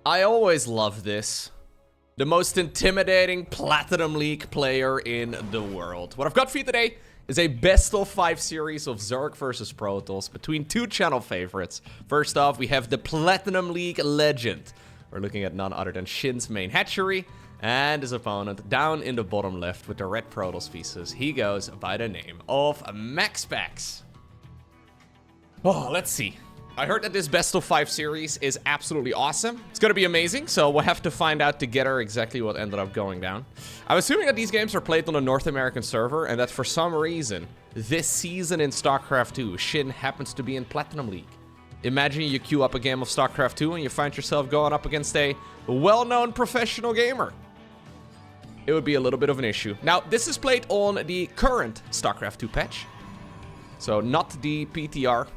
I always love this. The most intimidating Platinum League player in the world. What I've got for you today is a best-of-5 series of Zerg versus Protoss between two channel favorites. First off, we have the Platinum League legend. We're looking at none other than SHIN's main hatchery. And his opponent down in the bottom left with the red Protoss pieces. He goes by the name of MaxPax. Oh, let's see. I heard that this best-of-5 series is absolutely awesome. It's gonna be amazing, so we'll have to find out together exactly what ended up going down. I'm assuming that these games are played on a North American server, and that for some reason, this season in StarCraft 2, SHIN happens to be in Platinum League. Imagine you queue up a game of StarCraft 2 and you find yourself going up against a well-known professional gamer. It would be a little bit of an issue. Now, this is played on the current StarCraft 2 patch. So, not the PTR.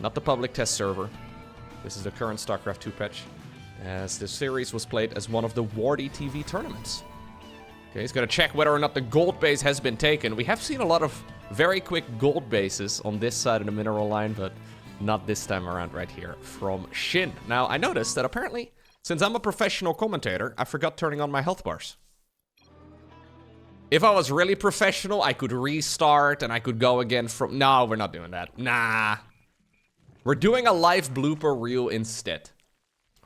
Not the public test server. This is the current StarCraft 2 patch. As this series was played as one of the LowkoTV tournaments. Okay, he's gonna check whether or not the gold base has been taken. We have seen a lot of very quick gold bases on this side of the mineral line, but not this time around right here from SHIN. Now, I noticed that apparently, since I'm a professional commentator, I forgot turning on my health bars. If I was really professional, I could restart and I could go again from... No, we're not doing that. Nah. We're doing a live blooper reel instead.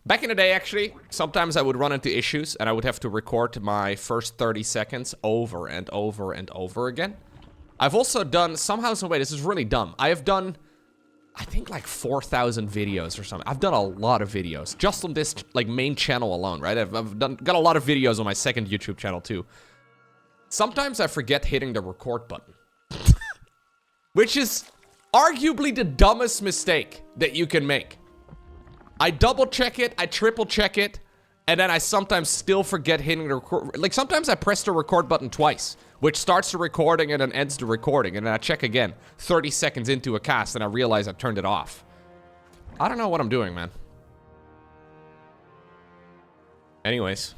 Back in the day, actually, sometimes I would run into issues and I would have to record my first 30 seconds over and over and over again. I've also done, somehow, some way, this is really dumb. I have done, I think, like 4,000 videos or something. I've done a lot of videos just on this, like, main channel alone, right? I've got a lot of videos on my second YouTube channel, too. Sometimes I forget hitting the record button. Which is arguably the dumbest mistake that you can make. I double check it, I triple check it, and then I sometimes still forget hitting the record. Like, sometimes I press the record button twice, which starts the recording and then ends the recording, and then I check again 30 seconds into a cast and I realize I turned it off. I don't know what I'm doing, man. Anyways,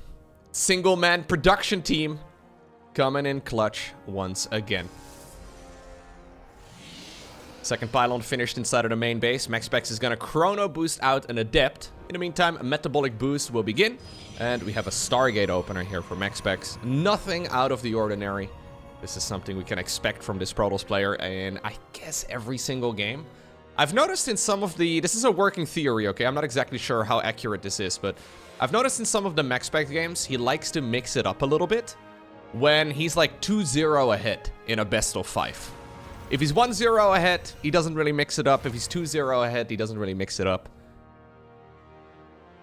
single man production team coming in clutch once again. Second pylon finished inside of the main base. MaxPax is gonna chrono boost out an adept. In the meantime, a metabolic boost will begin. And we have a Stargate opener here for MaxPax. Nothing out of the ordinary. This is something we can expect from this Protoss player in, I guess, every single game. I've noticed in some of the... This is a working theory, okay? I'm not exactly sure how accurate this is, but I've noticed in some of the MaxPax games, he likes to mix it up a little bit when he's like 2-0 ahead in a best-of-5. If he's 1-0 ahead, he doesn't really mix it up. If he's 2-0 ahead, he doesn't really mix it up.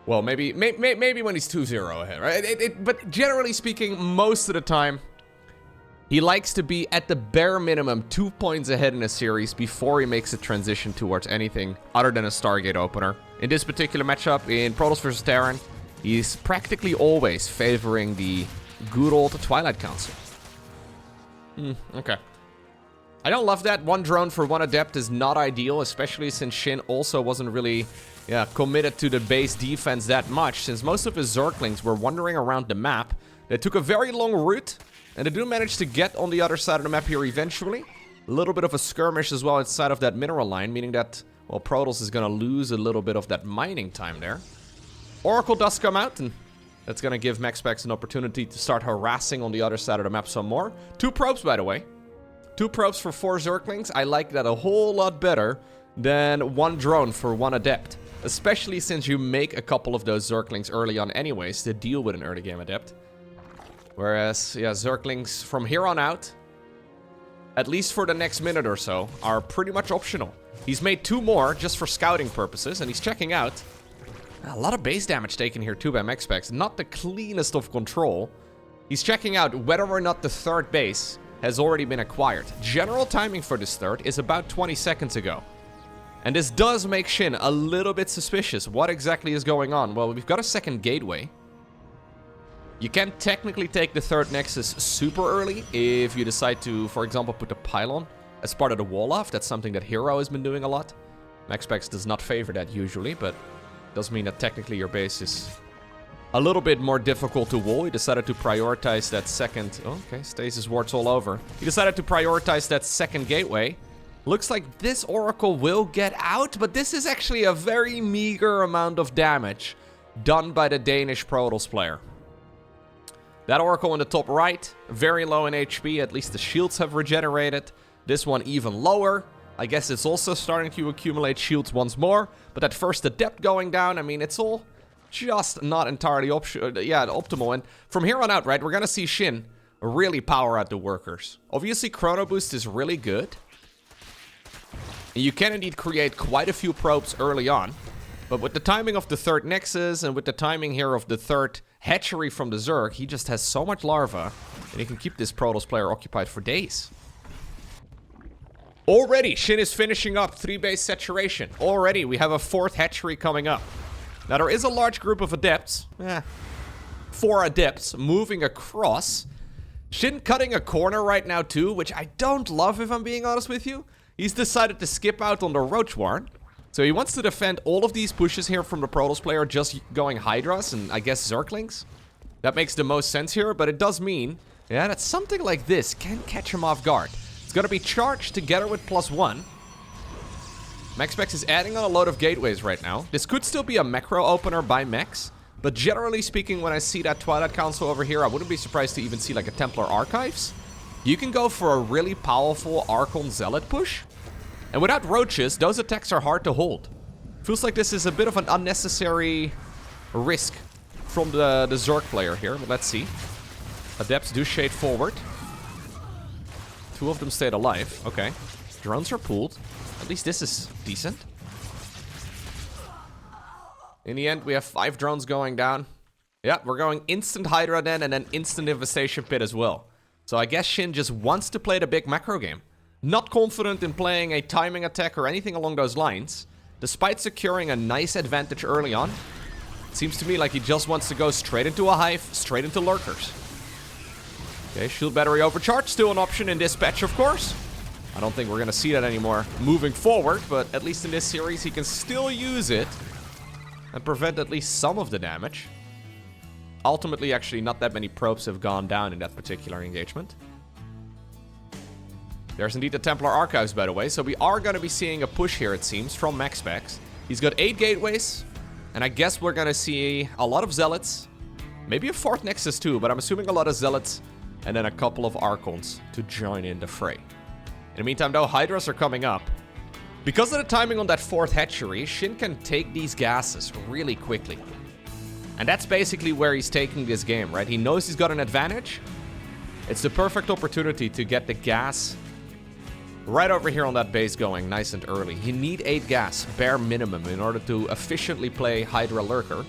Well, maybe when he's 2-0 ahead, right? But generally speaking, most of the time, he likes to be at the bare minimum 2 points ahead in a series before he makes a transition towards anything other than a Stargate opener. In this particular matchup, in Protoss vs. Terran, he's practically always favoring the good old Twilight Council. Okay. I don't love that. One drone for one adept is not ideal, especially since SHIN also wasn't really committed to the base defense that much, since most of his Zerglings were wandering around the map. They took a very long route, and they do manage to get on the other side of the map here eventually. A little bit of a skirmish as well inside of that mineral line, meaning that, well, Protoss is going to lose a little bit of that mining time there. Oracle does come out, and that's going to give MaxPax an opportunity to start harassing on the other side of the map some more. 2 probes, by the way. 2 probes for 4 Zerglings. I like that a whole lot better than 1 drone for 1 adept. Especially since you make a couple of those Zerglings early on anyways to deal with an early game adept. Whereas, yeah, Zerglings from here on out, at least for the next minute or so, are pretty much optional. He's made 2 more just for scouting purposes, and he's checking out. A lot of base damage taken here too by MaxPax. Not the cleanest of control. He's checking out whether or not the 3rd base has already been acquired. General timing for this 3rd is about 20 seconds ago. And this does make SHIN a little bit suspicious. What exactly is going on? Well, we've got a 2nd gateway. You can technically take the 3rd Nexus super early if you decide to, for example, put a pylon as part of the wall off. That's something that Hero has been doing a lot. MaxPax does not favor that usually, but does mean that technically your base is a little bit more difficult to wall. He decided to prioritize that 2nd... Oh, okay, stasis wards all over. He decided to prioritize that 2nd gateway. Looks like this Oracle will get out, but this is actually a very meager amount of damage. done by the Danish Protoss player. That Oracle in the top right, very low in HP, at least the shields have regenerated. This one even lower. I guess it's also starting to accumulate shields once more. But that first adept going down, I mean, it's all just not entirely optimal. And from here on out, right, we're going to see SHIN really power out the workers. Obviously, Chrono Boost is really good. And you can indeed create quite a few probes early on. But with the timing of the third Nexus and with the timing here of the third hatchery from the Zerg, he just has so much larva. And he can keep this Protoss player occupied for days. Already, SHIN is finishing up 3-base saturation. Already, we have a 4th hatchery coming up. Now, there is a large group of adepts. 4 adepts moving across. SHIN cutting a corner right now, too, which I don't love, if I'm being honest with you. He's decided to skip out on the Roach Warren. So he wants to defend all of these pushes here from the Protoss player, just going Hydras and, I guess, Zerglings. That makes the most sense here, but it does mean, yeah, that something like this can catch him off guard. It's going to be charged together with +1. MaxPax is adding on a load of gateways right now. This could still be a macro opener by Max. But generally speaking, when I see that Twilight Council over here, I wouldn't be surprised to even see like a Templar Archives. You can go for a really powerful Archon Zealot push. And without roaches, those attacks are hard to hold. Feels like this is a bit of an unnecessary risk from the Zerg player here. But let's see. Adepts do shade forward. 2 of them stayed alive. Okay. Drones are pulled. At least this is decent. In the end, we have 5 drones going down. Yeah, we're going instant Hydra then, and then instant Infestation Pit as well. So I guess SHIN just wants to play the big macro game. Not confident in playing a timing attack or anything along those lines. Despite securing a nice advantage early on. It seems to me like he just wants to go straight into a hive, straight into lurkers. Okay, shield battery overcharge, still an option in this patch, of course. I don't think we're going to see that anymore moving forward, but at least in this series, he can still use it and prevent at least some of the damage. Ultimately, actually, not that many probes have gone down in that particular engagement. There's indeed the Templar Archives, by the way, so we are going to be seeing a push here, it seems, from MaxPax. He's got 8 gateways, and I guess we're going to see a lot of Zealots. Maybe a 4th Nexus too, but I'm assuming a lot of Zealots, and then a couple of Archons to join in the fray. In the meantime, though, Hydras are coming up. Because of the timing on that 4th hatchery, SHIN can take these gases really quickly. And that's basically where he's taking this game, right? He knows he's got an advantage. It's the perfect opportunity to get the gas right over here on that base going nice and early. You need 8 gas, bare minimum, in order to efficiently play Hydra Lurker.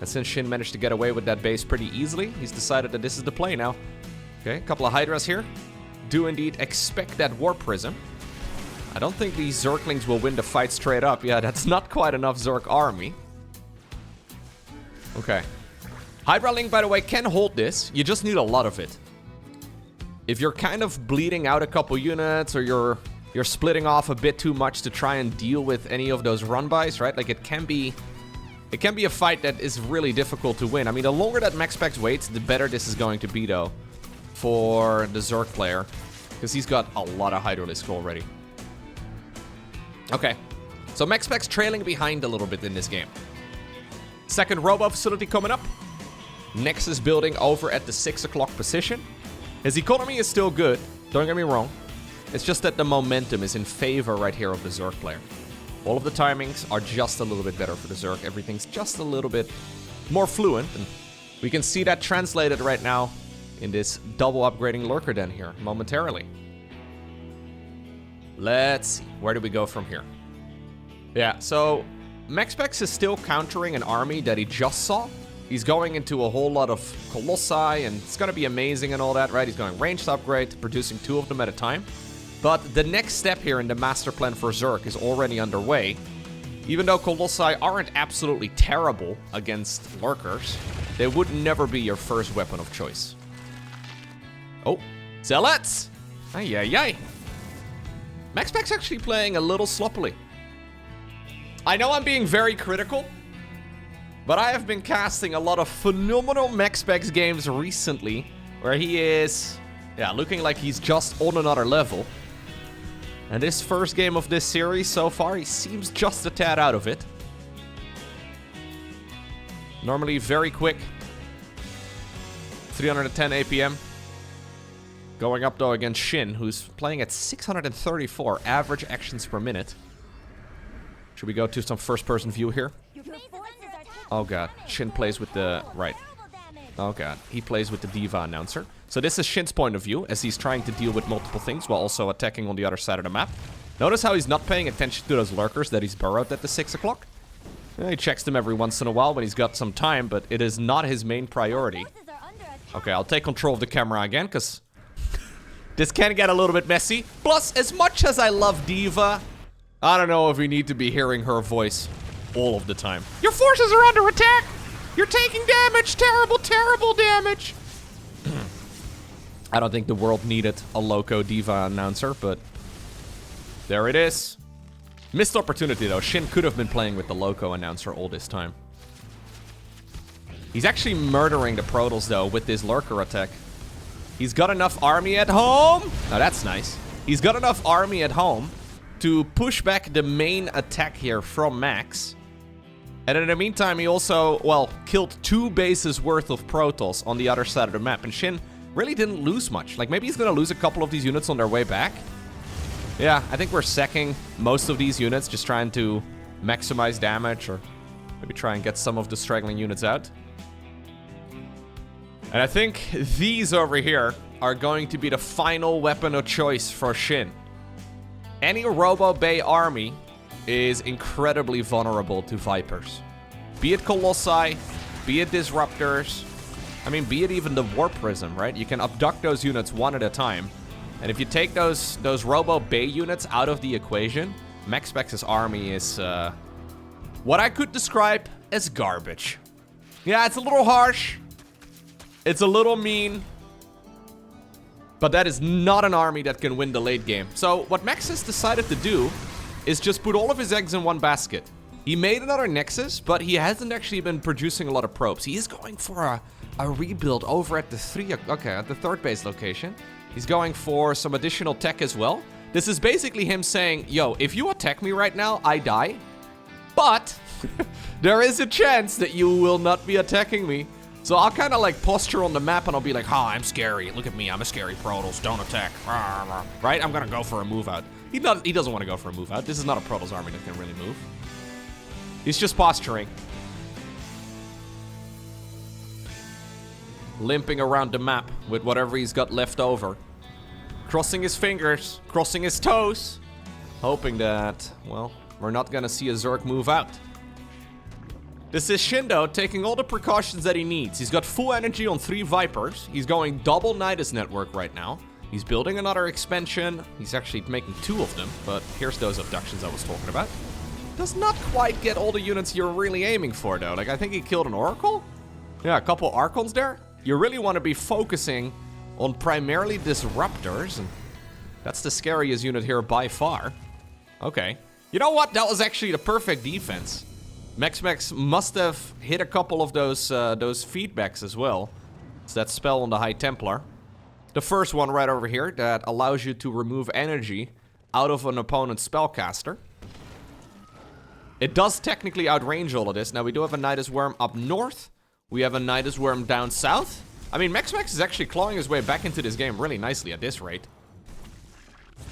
And since SHIN managed to get away with that base pretty easily, he's decided that this is the play now. Okay, a couple of Hydras here. Do indeed expect that War Prism. I don't think these Zerglings will win the fight straight up. Yeah, that's not quite enough Zerg army. Okay. Hydra Link, by the way, can hold this. You just need a lot of it. If you're kind of bleeding out a couple units, or you're splitting off a bit too much to try and deal with any of those run-bys, right? Like, it can be a fight that is really difficult to win. I mean, the longer that MaxPax waits, the better this is going to be, though, for the Zerg player. Because he's got a lot of Hydralisk already. Okay. So MaxPax trailing behind a little bit in this game. Second Robo facility coming up. Nexus building over at the 6 o'clock position. His economy is still good. Don't get me wrong. It's just that the momentum is in favor right here of the Zerg player. All of the timings are just a little bit better for the Zerg. Everything's just a little bit more fluent. And we can see that translated right now in this double upgrading Lurker Den here momentarily. Let's see. Where do we go from here? Yeah, so MaxPax is still countering an army that he just saw. He's going into a whole lot of Colossi, and it's going to be amazing and all that, right? He's going ranged upgrade, producing 2 of them at a time. But the next step here in the master plan for Zerg is already underway. Even though Colossi aren't absolutely terrible against Lurkers, they would never be your first weapon of choice. Oh, Zealots! Ay, ay, ay. MaxPax actually playing a little sloppily. I know I'm being very critical, but I have been casting a lot of phenomenal MaxPax games recently, where he is, looking like he's just on another level. And this first game of this series so far, he seems just a tad out of it. Normally very quick. 310 APM. Going up though against SHIN, who's playing at 634 average actions per minute. Should we go to some first-person view here? Oh god, SHIN plays with the... right. Oh god, he plays with the Diva announcer. So this is SHIN's point of view, as he's trying to deal with multiple things while also attacking on the other side of the map. Notice how he's not paying attention to those lurkers that he's burrowed at the 6 o'clock? Yeah, he checks them every once in a while when he's got some time, but it is not his main priority. Okay, I'll take control of the camera again, because this can get a little bit messy. Plus, as much as I love Diva, I don't know if we need to be hearing her voice all of the time. Your forces are under attack! You're taking damage! Terrible, terrible damage! I don't think the world needed a Lowko Diva announcer, but there it is. Missed opportunity, though. SHIN could have been playing with the Lowko announcer all this time. He's actually murdering the Protoss, though, with this lurker attack. He's got enough army at home. Now, that's nice. He's got enough army at home to push back the main attack here from Max. And in the meantime, he also, well, killed 2 bases worth of Protoss on the other side of the map. And SHIN really didn't lose much. Like, maybe he's going to lose a couple of these units on their way back. Yeah, I think we're sacking most of these units, just trying to maximize damage or maybe try and get some of the straggling units out. And I think these over here are going to be the final weapon of choice for SHIN. Any Robo Bay army is incredibly vulnerable to Vipers. Be it Colossi, be it Disruptors, I mean, be it even the War Prism, right? You can abduct those units one at a time. And if you take those Robo Bay units out of the equation, MaxPax's army is what I could describe as garbage. Yeah, it's a little harsh. It's a little mean. But that is not an army that can win the late game. So what Max has decided to do is just put all of his eggs in one basket. He made another Nexus, but he hasn't actually been producing a lot of probes. He is going for a rebuild over at the at the third base location. He's going for some additional tech as well. This is basically him saying, yo, if you attack me right now, I die. But there is a chance that you will not be attacking me. So I'll kind of like posture on the map and I'll be like, I'm scary. Look at me, I'm a scary Protoss. Don't attack. Right? I'm gonna go for a move out. He doesn't want to go for a move out. This is not a Protoss army that can really move. He's just posturing. Limping around the map with whatever he's got left over. Crossing his fingers, crossing his toes. Hoping that, well, we're not gonna see a Zerg move out. This is Shindo taking all the precautions that he needs. He's got full energy on 3 Vipers. He's going double Nidus network right now. He's building another expansion. He's actually making 2 of them, but here's those abductions I was talking about. Does not quite get all the units you're really aiming for, though. Like, I think he killed an Oracle? Yeah, a couple Archons there. You really want to be focusing on primarily Disruptors, and that's the scariest unit here by far. Okay. You know what? That was actually the perfect defense. MaxPax must have hit a couple of those feedbacks as well. It's that spell on the High Templar. The first one right over here that allows you to remove energy out of an opponent's spellcaster. It does technically outrange all of this. Now, we do have a Nidus Worm up north. We have a Nidus Worm down south. I mean, MaxPax is actually clawing his way back into this game really nicely at this rate.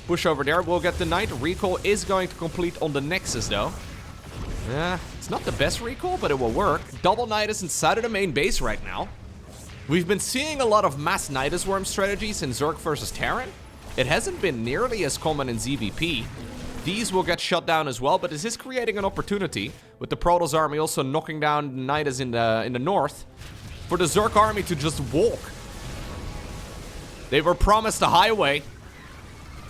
Push over there. We'll get the Knight. Recall is going to complete on the Nexus, though. Yeah, it's not the best recall, but it will work. Double Nidus inside of the main base right now. We've been seeing a lot of mass Nidus Worm strategies in Zerg versus Terran. It hasn't been nearly as common in ZVP. These will get shut down as well, but this is creating an opportunity with the Protoss army also knocking down Nidus in the north for the Zerg army to just walk. They were promised a highway.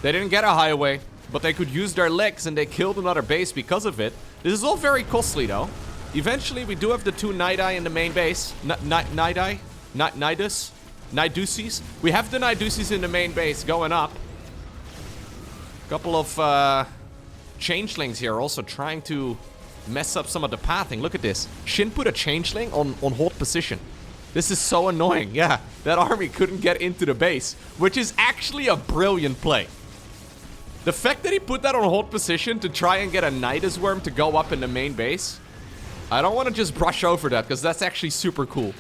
They didn't get a highway, but they could use their legs and they killed another base because of it. This is all very costly, though. Eventually, we do have the 2 Nidai in the main base. Nidai? Nidusis? We have the Nidusis in the main base going up. Couple of changelings here also trying to mess up some of the pathing. Look at this. SHIN put a changeling on hold position. This is so annoying. Yeah, that army couldn't get into the base, which is actually a brilliant play. The fact that he put that on hold position to try and get a Nidus Worm to go up in the main base I don't want to just brush over that, because that's actually super cool.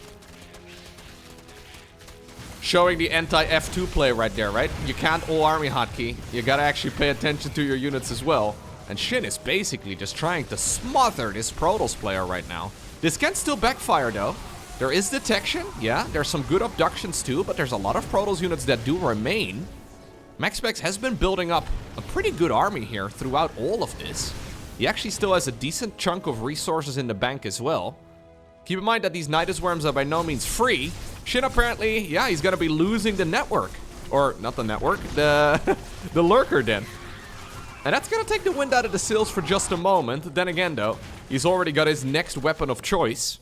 Showing the anti-F2 play right there, right? You can't all-army hotkey. You gotta actually pay attention to your units as well. And SHIN is basically just trying to smother this Protoss player right now. This can still backfire, though. There is detection, yeah. There's some good abductions, too, but there's a lot of Protoss units that do remain. MaxPax has been building up a pretty good army here throughout all of this. He actually still has a decent chunk of resources in the bank as well. Keep in mind that these Nidus Worms are by no means free. SHIN apparently, yeah, he's gonna be losing the network. Or, not the network, the lurker den. And that's gonna take the wind out of the sails for just a moment. Then again, though, he's already got his next weapon of choice.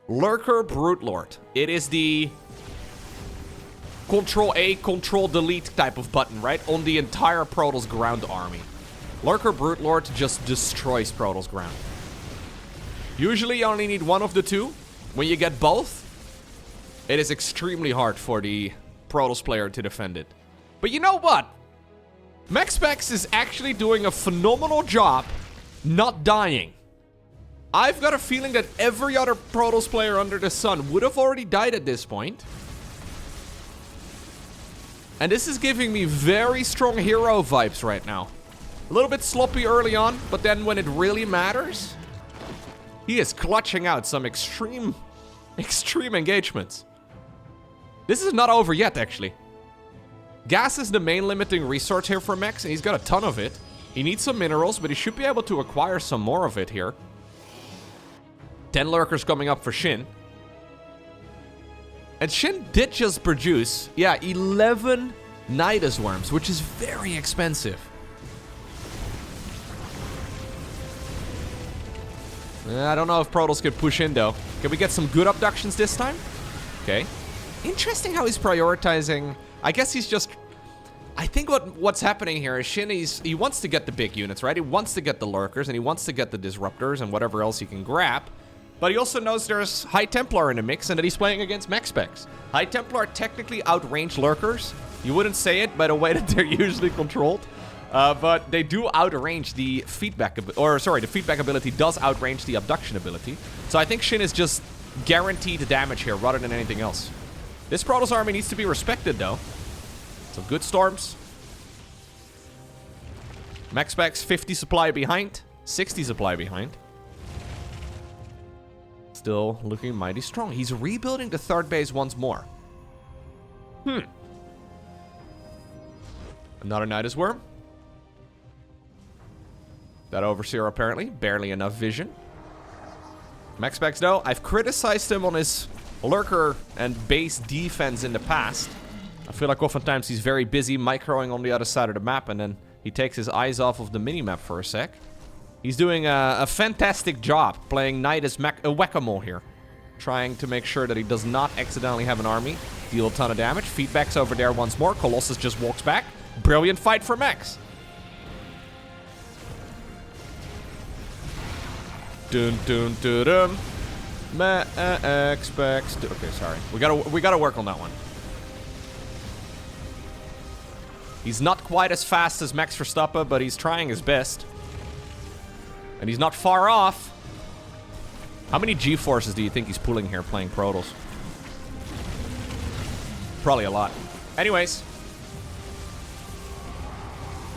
Lurker Brute Lord. It is the Control-A, Control-Delete type of button, right? On the entire Protoss ground army. Lurker Brute Lord just destroys Protoss ground. Usually you only need one of the two. When you get both, it is extremely hard for the Protoss player to defend it. But you know what? MaxPax is actually doing a phenomenal job not dying. I've got a feeling that every other Protoss player under the sun would have already died at this point. And this is giving me very strong hero vibes right now. A little bit sloppy early on, but then when it really matters, he is clutching out some extreme engagements. This is not over yet, actually. Gas is the main limiting resource here for Max, and he's got a ton of it. He needs some minerals, but he should be able to acquire some more of it here. 10 lurkers coming up for SHIN. And SHIN did just produce, yeah, 11 Nidus Worms, which is very expensive. I don't know if Protoss could push in, though. Can we get some good abductions this time? Okay. Interesting how he's prioritizing. I guess he's just... I think what's happening here is SHIN, he wants to get the big units, right? He wants to get the lurkers, and he wants to get the disruptors and whatever else he can grab. But he also knows there's High Templar in the mix and that he's playing against MaxPax. High Templar technically outrange lurkers. You wouldn't say it by the way that they're usually controlled. But they do outrange the feedback... Or, sorry, the feedback ability does outrange the abduction ability. So I think SHIN is just guaranteed damage here rather than anything else. This Protoss army needs to be respected, though. Some good storms. MaxPax 50 supply behind. 60 supply behind. Still looking mighty strong. He's rebuilding the third base once more. Another Nidus Worm. That Overseer apparently. Barely enough vision. MaxPax, though, I've criticized him on his lurker and base defense in the past. I feel like oftentimes he's very busy microing on the other side of the map, and then he takes his eyes off of the minimap for a sec. He's doing a fantastic job playing Nidus Whack-A-Mole here. Trying to make sure that he does not accidentally have an army. Deal a ton of damage. Feedback's over there once more. Colossus just walks back. Brilliant fight for Max. Dun dun dun dun. MaxPax. Okay, sorry. We gotta work on that one. He's not quite as fast as Max Verstappen, but he's trying his best. And he's not far off. How many G-forces do you think he's pulling here playing Protoss? Probably a lot. Anyways.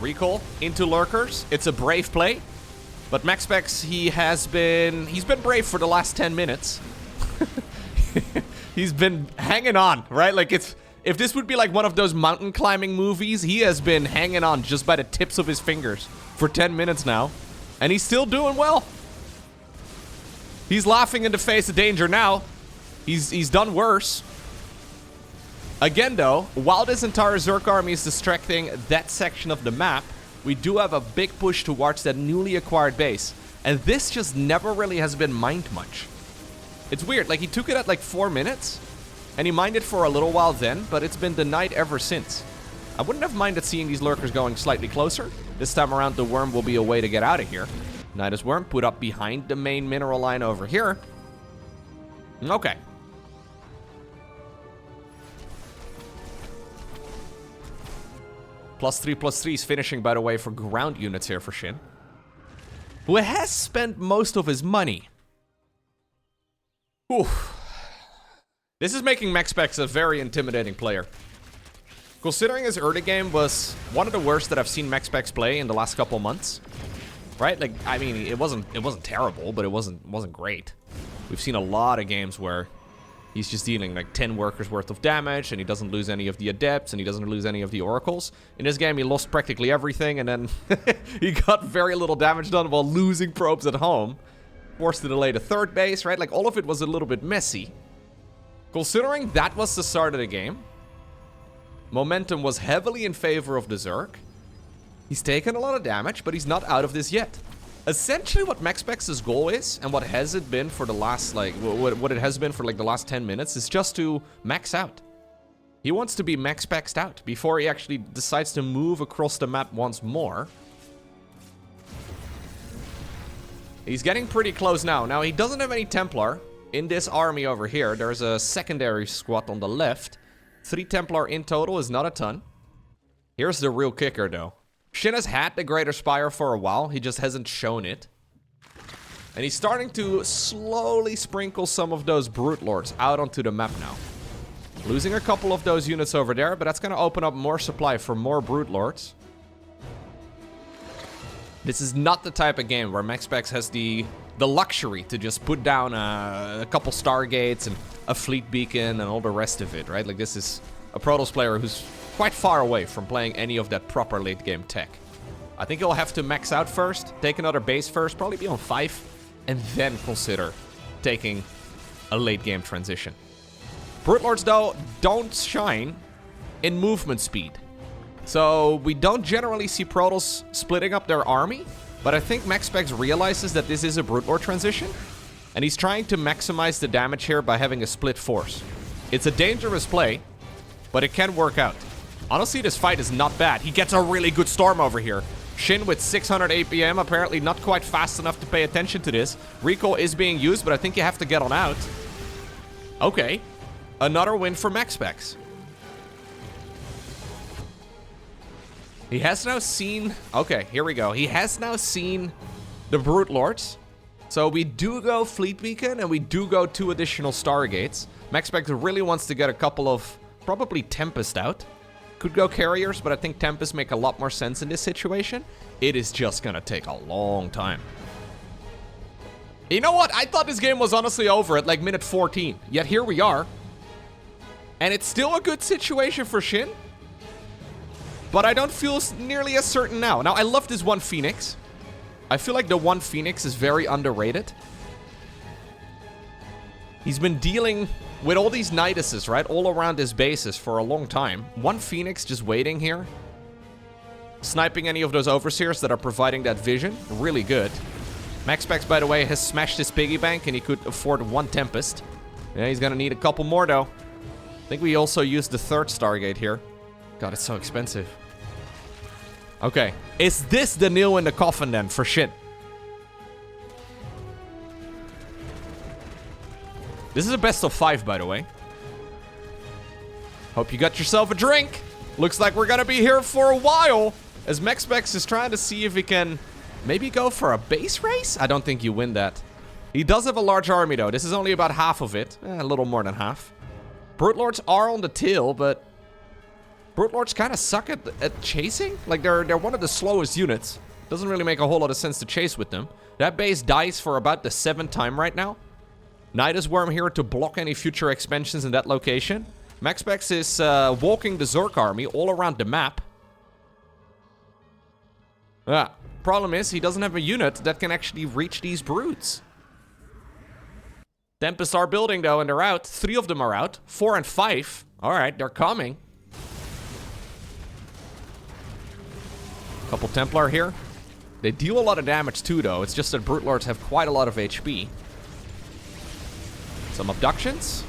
Recall into lurkers. It's a brave play. But MaxPax, he's been brave for the last 10 minutes. He's been hanging on, right? Like, if this would be like one of those mountain climbing movies, he has been hanging on just by the tips of his fingers for 10 minutes now. And he's still doing well. He's laughing in the face of danger now. He's done worse. Again, though, while this entire Zerg army is distracting that section of the map, we do have a big push towards that newly acquired base. And this just never really has been mined much. It's weird, like he took it at like 4 minutes, and he mined it for a little while then, but it's been denied ever since. I wouldn't have minded seeing these lurkers going slightly closer. This time around, the worm will be a way to get out of here. Nidus Worm put up behind the main mineral line over here. Okay. +3/+3 is finishing, by the way, for ground units here for SHIN. Who has spent most of his money Oof. This is making MaxPax a very intimidating player. Considering his early game was one of the worst that I've seen MaxPax play in the last couple months. Right? Like, I mean, it wasn't terrible, but it wasn't great. We've seen a lot of games where he's just dealing like 10 workers worth of damage, and he doesn't lose any of the adepts, and he doesn't lose any of the oracles. In this game, he lost practically everything, and then he got very little damage done while losing probes at home. Forced to delay the third base, right? Like, all of it was a little bit messy. Considering that was the start of the game, momentum was heavily in favor of the Zerg. He's taken a lot of damage, but he's not out of this yet. Essentially, what MaxPax's goal is, and what has it been for the last, like, what it has been for, like, the last 10 minutes, is just to max out. He wants to be MaxPaxed out before he actually decides to move across the map once more. He's getting pretty close now. Now, he doesn't have any Templar in this army over here. There's a secondary squad on the left. 3 Templar in total is not a ton. Here's the real kicker, though. SHIN has had the Greater Spire for a while. He just hasn't shown it. And he's starting to slowly sprinkle some of those Brute Lords out onto the map now. Losing a couple of those units over there, but that's going to open up more supply for more Brute Lords. This is not the type of game where MaxPax has the luxury to just put down a couple Stargates and a Fleet Beacon and all the rest of it, right? Like, this is a Protoss player who's quite far away from playing any of that proper late game tech. I think he'll have to max out first, take another base first, probably be on 5, and then consider taking a late game transition. Brute Lords, though, don't shine in movement speed. So we don't generally see Protoss splitting up their army, but I think MaxPax realizes that this is a Brute Lord transition, and he's trying to maximize the damage here by having a split force. It's a dangerous play, but it can work out. Honestly, this fight is not bad. He gets a really good storm over here. SHIN with 600 APM, apparently not quite fast enough to pay attention to this. Recall is being used, but I think you have to get on out. Okay. Another win for MaxPax. He has now seen... Okay, here we go. He has now seen the Brute Lords. So we do go Fleet Beacon, and we do go 2 additional Stargates. MaxPax really wants to get a couple of... probably Tempest out. Could go Carriers, but I think Tempest make a lot more sense in this situation. It is just gonna take a long time. You know what? I thought this game was honestly over at like minute 14. Yet here we are. And it's still a good situation for SHIN. But I don't feel nearly as certain now. Now, I love this one Phoenix. I feel like the one Phoenix is very underrated. He's been dealing with all these Niduses, right? All around his bases for a long time. One Phoenix just waiting here. Sniping any of those Overseers that are providing that vision. Really good. MaxPax, by the way, has smashed his piggy bank and he could afford 1 Tempest. Yeah, he's gonna need a couple more, though. I think we also used the 3rd Stargate here. God, it's so expensive. Okay. Is this the nail in the coffin, then, for SHIN? This is a best-of-5, by the way. Hope you got yourself a drink. Looks like we're gonna be here for a while, as MaxPax is trying to see if he can maybe go for a base race? I don't think you win that. He does have a large army, though. This is only about half of it. A little more than half. Brute Lords are on the tail, but Brute Lords kind of suck at chasing. Like, they're one of the slowest units. Doesn't really make a whole lot of sense to chase with them. That base dies for about the 7th time right now. Nidus Worm here to block any future expansions in that location. MaxPax is walking the Zerg army all around the map. Problem is, he doesn't have a unit that can actually reach these brutes. Tempests are building, though, and they're out. 3 of them are out. 4 and 5. Alright, they're coming. Couple Templar here. They deal a lot of damage, too, though. It's just that Brute Lords have quite a lot of HP. Some abductions.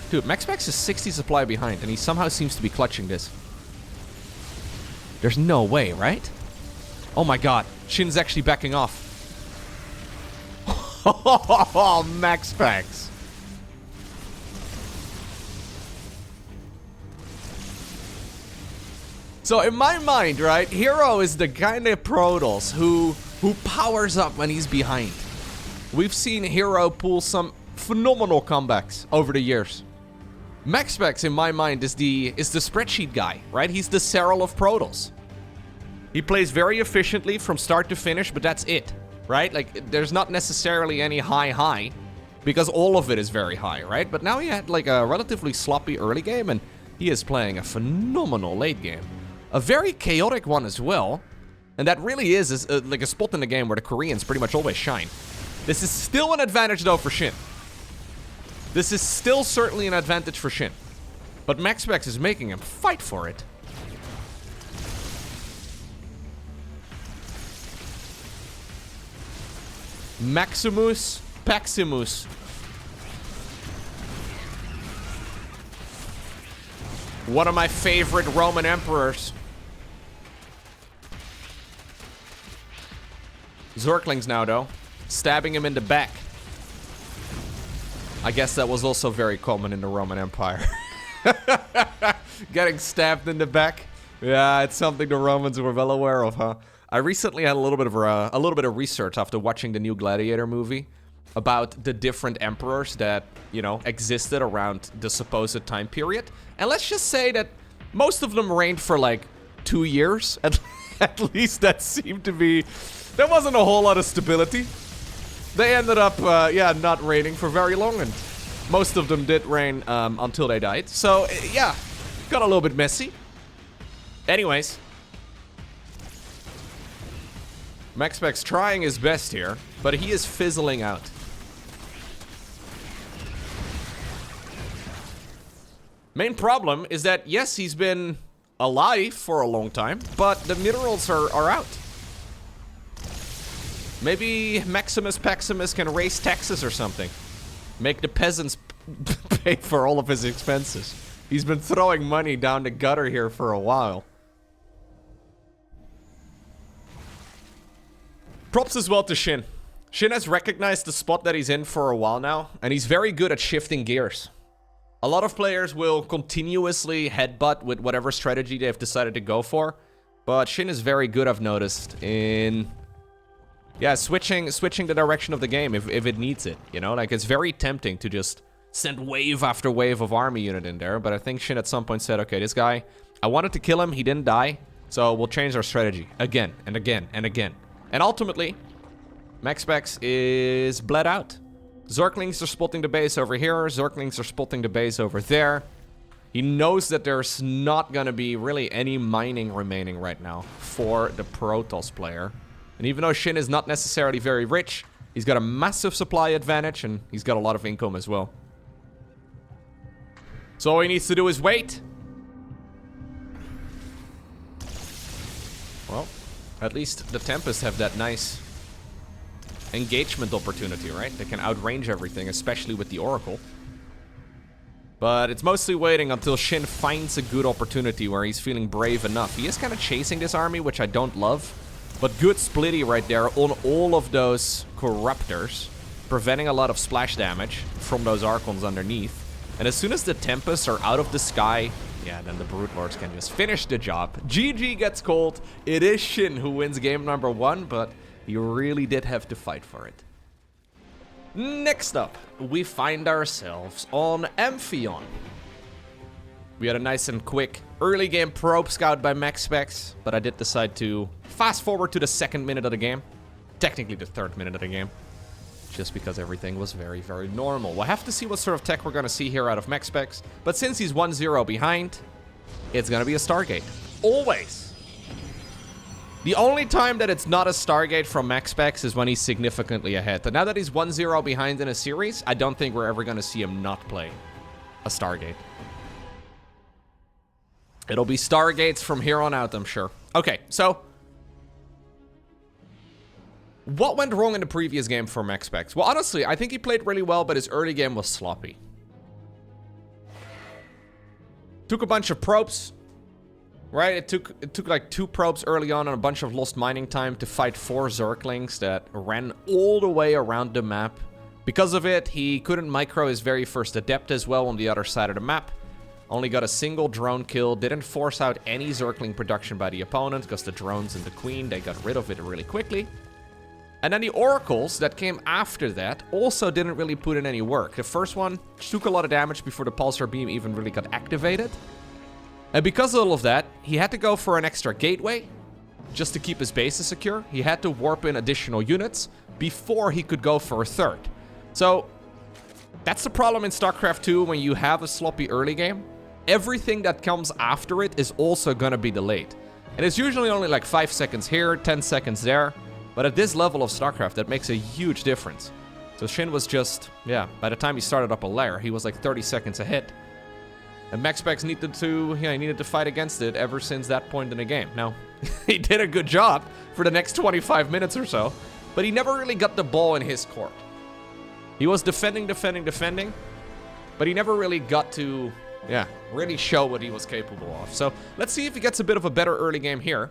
Dude, MaxPax is 60 supply behind, and he somehow seems to be clutching this. There's no way, right? Oh my god. SHIN's actually backing off. Oh, MaxPax. So in my mind, right, Hero is the kind of Protoss who powers up when he's behind. We've seen Hero pull some phenomenal comebacks over the years. MaxPax, in my mind, is the spreadsheet guy, right? He's the Cyril of Protoss. He plays very efficiently from start to finish, but that's it, right? Like, there's not necessarily any high, because all of it is very high, right? But now he had, like, a relatively sloppy early game, and he is playing a phenomenal late game. A very chaotic one as well, and that really is like a spot in the game where the Koreans pretty much always shine. This is still an advantage, though, for SHIN. This is still certainly an advantage for SHIN. But MaxPax is making him fight for it. Maximus Paximus. One of my favorite Roman emperors. Zerglings now, though. Stabbing him in the back. I guess that was also very common in the Roman Empire. Getting stabbed in the back. Yeah, it's something the Romans were well aware of, huh? I recently had a little bit of research after watching the new Gladiator movie about the different emperors that, you know, existed around the supposed time period. And let's just say that most of them reigned for like 2 years. At least that seemed to be... There wasn't a whole lot of stability. They ended up, yeah, not reigning for very long, and most of them did reign until they died. So, yeah, got a little bit messy. Anyways. MaxPax trying his best here, but he is fizzling out. Main problem is that, yes, he's been alive for a long time, but the minerals are out. Maybe Maximus Paximus can raise taxes or something. Make the peasants pay for all of his expenses. He's been throwing money down the gutter here for a while. Props as well to SHIN. SHIN has recognized the spot that he's in for a while now, and he's very good at shifting gears. A lot of players will continuously headbutt with whatever strategy they've decided to go for, but SHIN is very good, I've noticed, in... yeah, switching the direction of the game if it needs it, you know? Like, it's very tempting to just send wave after wave of army unit in there, but I think SHIN at some point said, okay, this guy, I wanted to kill him, he didn't die, so we'll change our strategy again and again and again. And ultimately, MaxPax is bled out. Zerglings are spotting the base over here, Zerglings are spotting the base over there. He knows that there's not gonna be really any mining remaining right now for the Protoss player. And even though SHIN is not necessarily very rich, he's got a massive supply advantage, and he's got a lot of income as well. So all he needs to do is wait. Well, at least the Tempest have that nice engagement opportunity, right? They can outrange everything, especially with the Oracle. But it's mostly waiting until SHIN finds a good opportunity where he's feeling brave enough. He is kind of chasing this army, which I don't love. But good splitty right there on all of those Corruptors, preventing a lot of splash damage from those Archons underneath. And as soon as the Tempests are out of the sky, yeah, then the Brute Lords can just finish the job. GG gets called. It is SHIN who wins game number 1, but he really did have to fight for it. Next up, we find ourselves on Amphion. We had a nice and quick early game probe scout by MaxPax, but I did decide to fast forward to the 2nd minute of the game. Technically the 3rd minute of the game. Just because everything was very, very normal. We'll have to see what sort of tech we're going to see here out of MaxPax. But since he's 1-0 behind, it's going to be a Stargate. Always. The only time that it's not a Stargate from MaxPax is when he's significantly ahead. And now that he's 1-0 behind in a series, I don't think we're ever going to see him not play a Stargate. It'll be Stargates from here on out, I'm sure. Okay, so... what went wrong in the previous game for MaxPax? Well, honestly, I think he played really well, but his early game was sloppy. Took a bunch of probes, right? It took like 2 probes early on and a bunch of lost mining time to fight 4 Zerglings that ran all the way around the map. Because of it, he couldn't micro his very first Adept as well on the other side of the map. Only got a single drone kill, didn't force out any Zergling production by the opponent, because the drones and the queen, they got rid of it really quickly. And then the oracles that came after that also didn't really put in any work. The first one took a lot of damage before the pulsar beam even really got activated. And because of all of that, he had to go for an extra gateway just to keep his bases secure. He had to warp in additional units before he could go for a third. So that's the problem in StarCraft 2 when you have a sloppy early game. Everything that comes after it is also gonna be delayed. And it's usually only like 5 seconds here, 10 seconds there. But at this level of StarCraft, that makes a huge difference. So SHIN was just, yeah, by the time he started up a lair, he was like 30 seconds ahead. And MaxPax needed to fight against it ever since that point in the game. Now, he did a good job for the next 25 minutes or so, but he never really got the ball in his court. He was defending, but he never really got to, yeah, really show what he was capable of. So let's see if he gets a bit of a better early game here.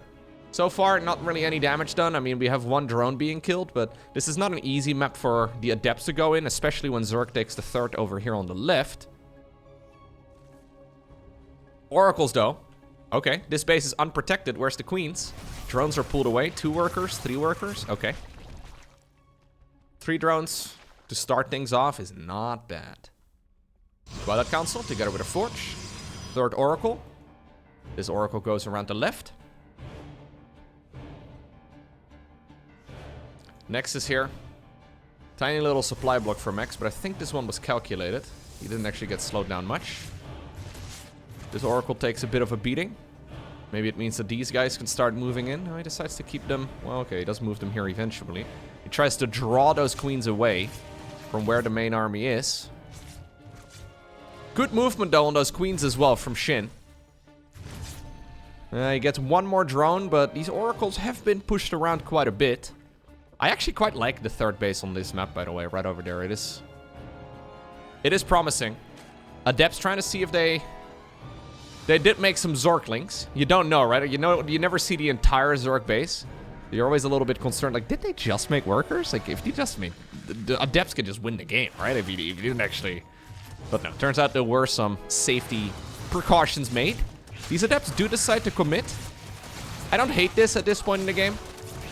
So far, not really any damage done. I mean, we have one drone being killed, but this is not an easy map for the Adepts to go in, especially when Zerg takes the third over here on the left. Oracles, though. Okay, this base is unprotected. Where's the queens? Drones are pulled away. 2 workers, 3 workers. Okay. 3 drones to start things off is not bad. Twilight Council together with a Forge. 3rd Oracle. This Oracle goes around the left. Nexus here. Tiny little supply block for Max, but I think this one was calculated. He didn't actually get slowed down much. This Oracle takes a bit of a beating. Maybe it means that these guys can start moving in. Oh, he decides to keep them. Well, okay, he does move them here eventually. He tries to draw those queens away from where the main army is. Good movement, though, on those queens as well from SHIN. He gets one more drone, but these Oracles have been pushed around quite a bit. I actually quite like the 3rd base on this map, by the way, right over there. It is promising. Adepts trying to see if they did make some Zerglings. You don't know, right? You know, you never see the entire Zerg base. You're always a little bit concerned, like, did they just make workers? Like, if you just made, the Adepts could just win the game, right? If you didn't actually. But no, turns out there were some safety precautions made. These Adepts do decide to commit. I don't hate this at this point in the game.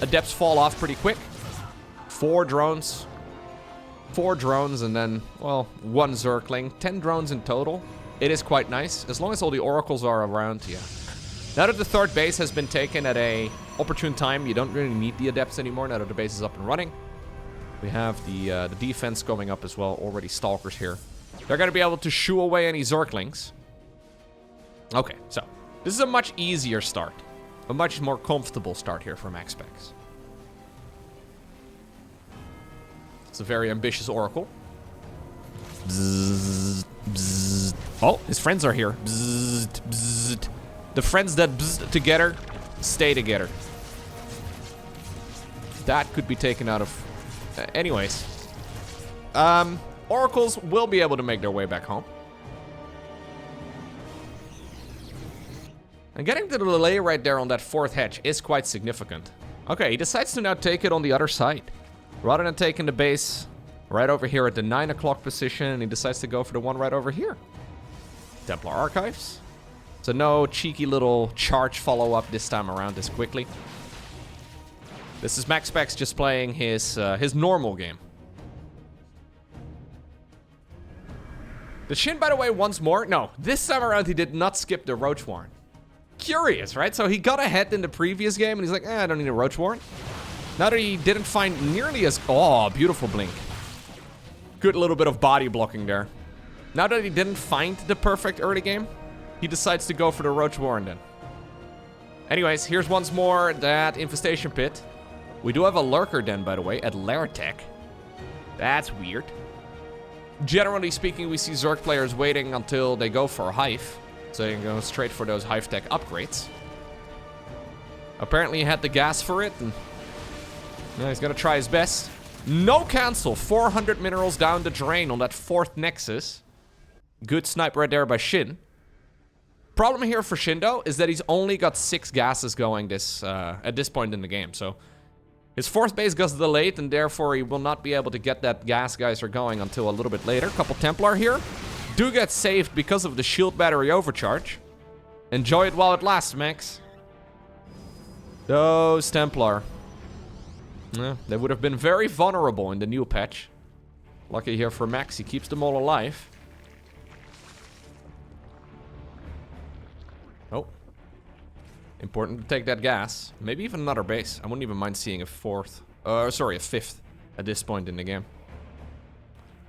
Adepts fall off pretty quick. 4 drones. 4 drones and then, well, 1 Zergling. 10 drones in total. It is quite nice. As long as all the Oracles are around, yeah. Now that the 3rd base has been taken at a opportune time, you don't really need the Adepts anymore now that the base is up and running. We have the defense going up as well. Already Stalkers here. They're going to be able to shoo away any Zerglings. Okay, so this is a much easier start. A much more comfortable start here for MaxPax. It's a very ambitious Oracle. Bzzz, bzzz. Oh, his friends are here. Bzzz, bzzz. The friends that bzzz together stay together. That could be taken out of... anyways. Oracles will be able to make their way back home. And getting to the delay right there on that 4th hedge is quite significant. Okay, he decides to now take it on the other side. Rather than taking the base right over here at the 9 o'clock position, he decides to go for the one right over here. Templar Archives. So no cheeky little charge follow-up this time around this quickly. This is MaxPax just playing his normal game. The SHIN, by the way, once more. No, this time around he did not skip the Roach Warren. Curious, right? So he got ahead in the previous game and he's like, I don't need a Roach Warren. Now that he didn't find nearly as... oh, beautiful blink. Good little bit of body blocking there. Now that he didn't find the perfect early game, he decides to go for the Roach Warren then. Anyways, here's once more that Infestation Pit. We do have a Lurker den, by the way, at Lair Tech. That's weird. Generally speaking, we see Zerg players waiting until they go for a Hive. So they can go straight for those Hive Tech upgrades. Apparently he had the gas for it, and he's gonna try his best. No cancel. 400 minerals down the drain on that 4th Nexus. Good snipe right there by SHIN. Problem here for SHIN, though, is that he's only got 6 gases going at this point in the game. So his 4th base got delayed, and therefore he will not be able to get that gas geyser going until a little bit later. Couple Templar here. do get saved because of the shield battery overcharge. Enjoy it while it lasts, Max. Those Templar. Yeah, they would have been very vulnerable in the new patch. Lucky here for Max, he keeps them all alive. Oh. Important to take that gas. Maybe even another base. I wouldn't even mind seeing a fifth at this point in the game.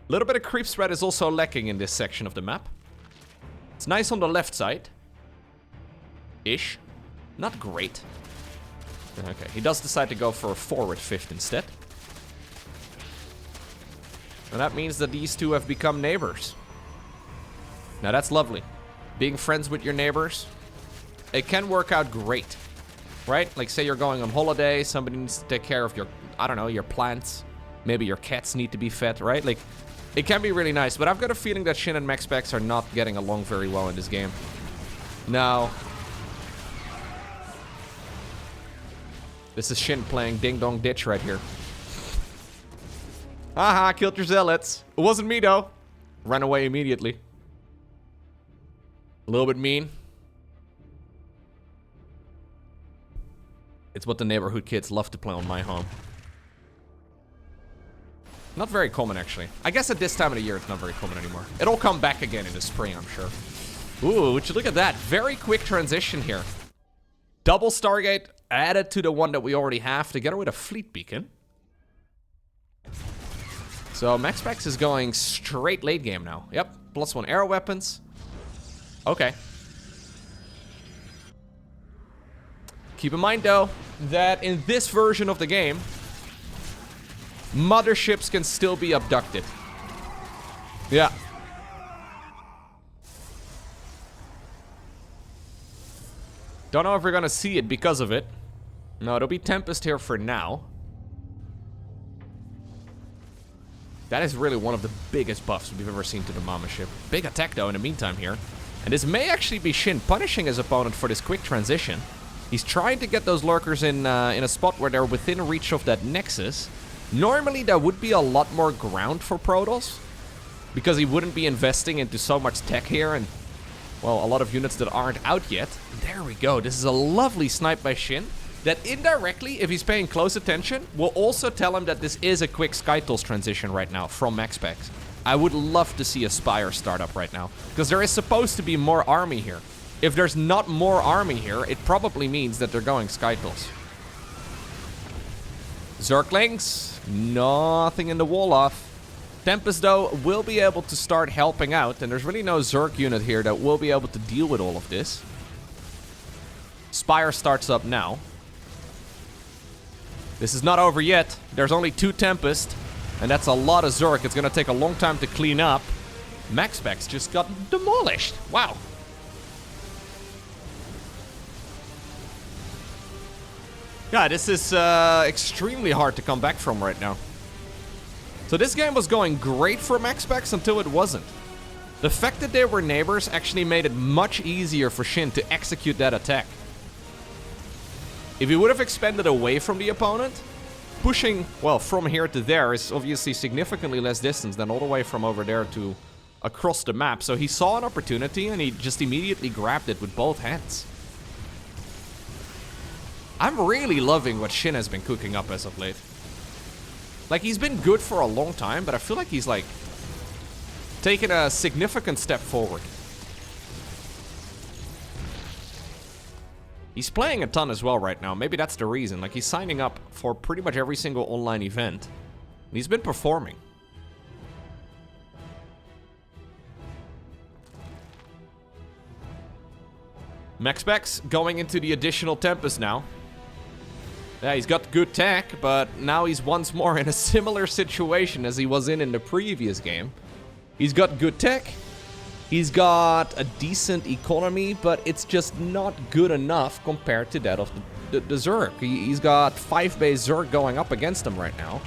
A little bit of creep spread is also lacking in this section of the map. It's nice on the left side. Ish. Not great. Okay, he does decide to go for a forward fifth instead. And that means that these two have become neighbors. Now that's lovely. Being friends with your neighbors, it can work out great. Right? Like say you're going on holiday, somebody needs to take care of your, I don't know, your plants. Maybe your cats need to be fed, right? Like, it can be really nice, but I've got a feeling that SHIN and MaxPax are not getting along very well in this game. No. This is SHIN playing Ding Dong Ditch right here. Haha, killed your zealots. It wasn't me, though. Ran away immediately. A little bit mean. It's what the neighborhood kids love to play on my home. Not very common, actually. I guess at this time of the year, it's not very common anymore. It'll come back again in the spring, I'm sure. Ooh, would you look at that? Very quick transition here. Double Stargate added to the one that we already have, together with a fleet beacon. So MaxPax is going straight late game now. Yep, +1 arrow weapons. Okay. Keep in mind, though, that in this version of the game, motherships can still be abducted. Yeah. Don't know if we're gonna see it because of it. No, it'll be Tempest here for now. That is really one of the biggest buffs we've ever seen to the Mama ship. Big attack, though, in the meantime here. And this may actually be SHIN punishing his opponent for this quick transition. He's trying to get those lurkers in a spot where they're within reach of that Nexus. Normally, there would be a lot more ground for Protoss, because he wouldn't be investing into so much tech here and, well, a lot of units that aren't out yet. There we go. This is a lovely snipe by SHIN that indirectly, if he's paying close attention, will also tell him that this is a quick Skytools transition right now from MaxPax. I would love to see a Spire start up right now, because there is supposed to be more army here. If there's not more army here, it probably means that they're going Skytools. Zerglings, nothing in the wall off. Tempest, though, will be able to start helping out, and there's really no Zerg unit here that will be able to deal with all of this. Spire starts up now. This is not over yet. There's only 2 Tempest, and that's a lot of Zerg. It's gonna take a long time to clean up. MaxPax just got demolished. Wow. Yeah, this is extremely hard to come back from right now. So this game was going great for MaxPax until it wasn't. The fact that they were neighbors actually made it much easier for SHIN to execute that attack. If he would have expanded away from the opponent, pushing, well, from here to there is obviously significantly less distance than all the way from over there to across the map. So he saw an opportunity and he just immediately grabbed it with both hands. I'm really loving what SHIN has been cooking up as of late. Like, he's been good for a long time, but I feel like he's, like, taken a significant step forward. He's playing a ton as well right now. Maybe that's the reason. Like, he's signing up for pretty much every single online event. And he's been performing. MaxPax going into the additional Tempest now. Yeah, he's got good tech, but now he's once more in a similar situation as he was in the previous game. He's got good tech, he's got a decent economy, but it's just not good enough compared to that of the Zerg. He's got 5-base Zerg going up against him right now.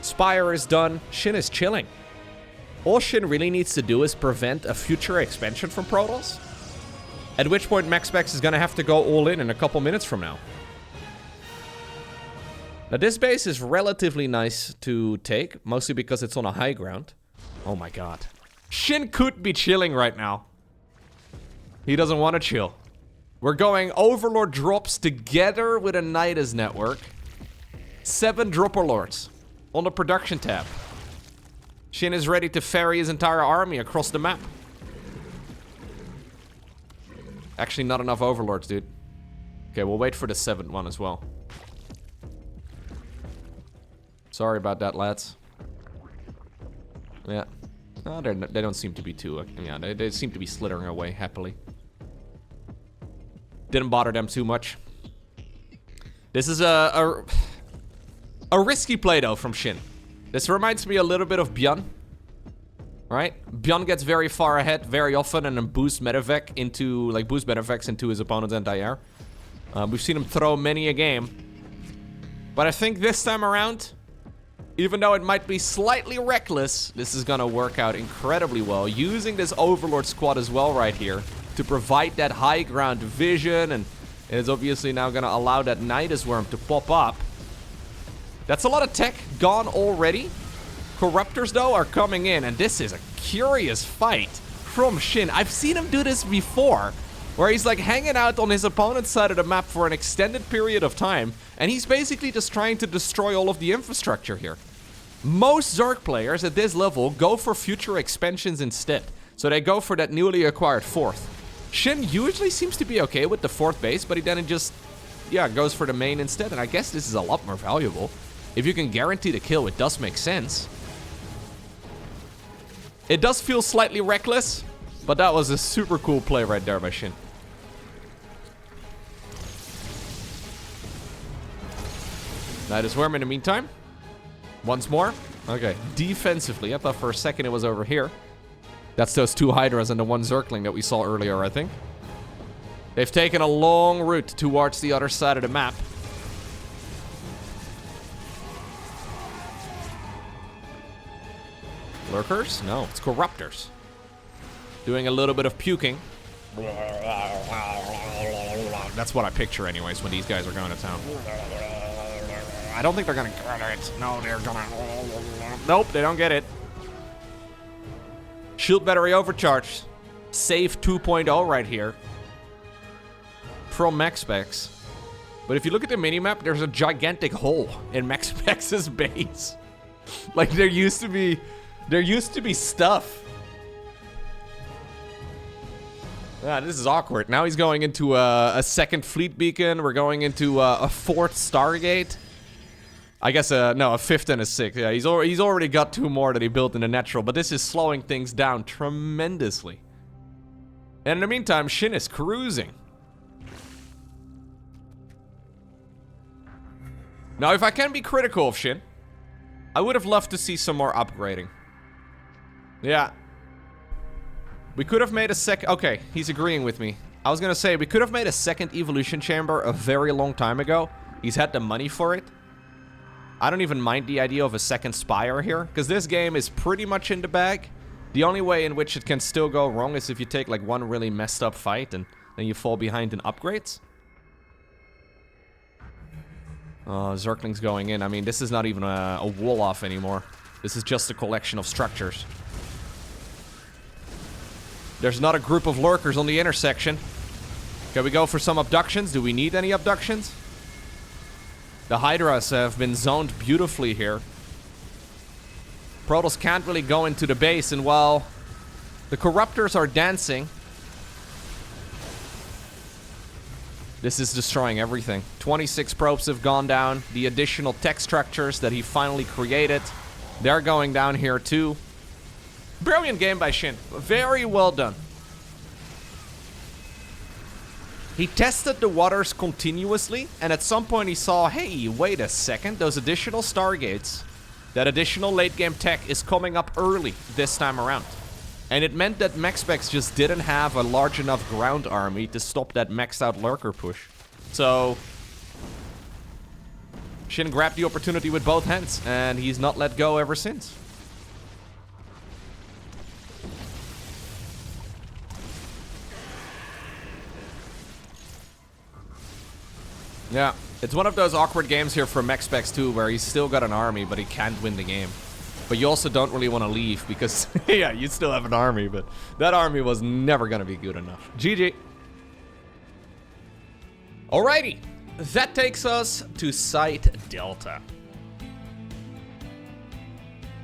Spire is done, SHIN is chilling. All SHIN really needs to do is prevent a future expansion from Protoss, at which point MaxPax is gonna have to go all in a couple minutes from now. Now, this base is relatively nice to take, mostly because it's on a high ground. Oh my god. SHIN could be chilling right now. He doesn't want to chill. We're going Overlord drops together with a Nidus network. 7 Dropper Lords on the production tab. SHIN is ready to ferry his entire army across the map. Actually, not enough Overlords, dude. Okay, we'll wait for the 7th one as well. Sorry about that, lads. Yeah. No, they don't seem to be too... yeah, they seem to be slithering away happily. Didn't bother them too much. This is a risky play, though, from SHIN. This reminds me a little bit of Bjorn. Right? Bjorn gets very far ahead very often and then boosts medevacs into his opponent's anti-air. We've seen him throw many a game. But I think this time around, even though it might be slightly reckless, this is gonna work out incredibly well. Using this Overlord squad as well right here to provide that high ground vision, and it's obviously now gonna allow that Nidus Worm to pop up. That's a lot of tech gone already. Corruptors, though, are coming in, and this is a curious fight from SHIN. I've seen him do this before, where he's like hanging out on his opponent's side of the map for an extended period of time, and he's basically just trying to destroy all of the infrastructure here. Most Zerg players at this level go for future expansions instead, so they go for that newly acquired 4th. SHIN usually seems to be okay with the 4th base, but he then just, yeah, goes for the main instead, and I guess this is a lot more valuable. If you can guarantee the kill, it does make sense. It does feel slightly reckless, but that was a super cool play right there by SHIN. Nidus Worm in the meantime. Once more. Okay, defensively. I thought for a second it was over here. That's those 2 Hydras and the 1 Zergling that we saw earlier, I think. They've taken a long route towards the other side of the map. Lurkers? No, it's Corruptors. Doing a little bit of puking. That's what I picture anyways when these guys are going to town. I don't think they're gonna get it. No, they're gonna... Nope, they don't get it. Shield battery overcharged. Save 2.0 right here. From MaxPax. But if you look at the minimap, there's a gigantic hole in MaxPax's base. Like, there used to be stuff. Ah, this is awkward. Now he's going into a 2nd fleet beacon. We're going into a 4th Stargate. I guess, no, a 5th and a 6th. Yeah, he's already got 2 more that he built in the natural, but this is slowing things down tremendously. And in the meantime, SHIN is cruising. Now, if I can be critical of SHIN, I would have loved to see some more upgrading. Yeah. We could have made a second... Okay, he's agreeing with me. I was gonna say, we could have made a 2nd evolution chamber a very long time ago. He's had the money for it. I don't even mind the idea of a 2nd Spire here, because this game is pretty much in the bag. The only way in which it can still go wrong is if you take like one really messed up fight and then you fall behind in upgrades. Oh, Zergling's going in. I mean, this is not even a wall-off anymore. This is just a collection of structures. There's not a group of lurkers on the intersection. Can we go for some abductions? Do we need any abductions? The Hydras have been zoned beautifully here. Protoss can't really go into the base, and while the Corruptors are dancing, this is destroying everything. 26 probes have gone down. The additional tech structures that he finally created, they're going down here too. Brilliant game by SHIN. Very well done. He tested the waters continuously, and at some point he saw, hey, wait a second, those additional Stargates, that additional late game tech is coming up early this time around. And it meant that MaxPax just didn't have a large enough ground army to stop that maxed out lurker push. So SHIN grabbed the opportunity with both hands, and he's not let go ever since. Yeah, it's one of those awkward games here for MaxPax too, where he's still got an army, but he can't win the game. But you also don't really want to leave because, yeah, you still have an army, but that army was never going to be good enough. GG. Alrighty. That takes us to Site Delta.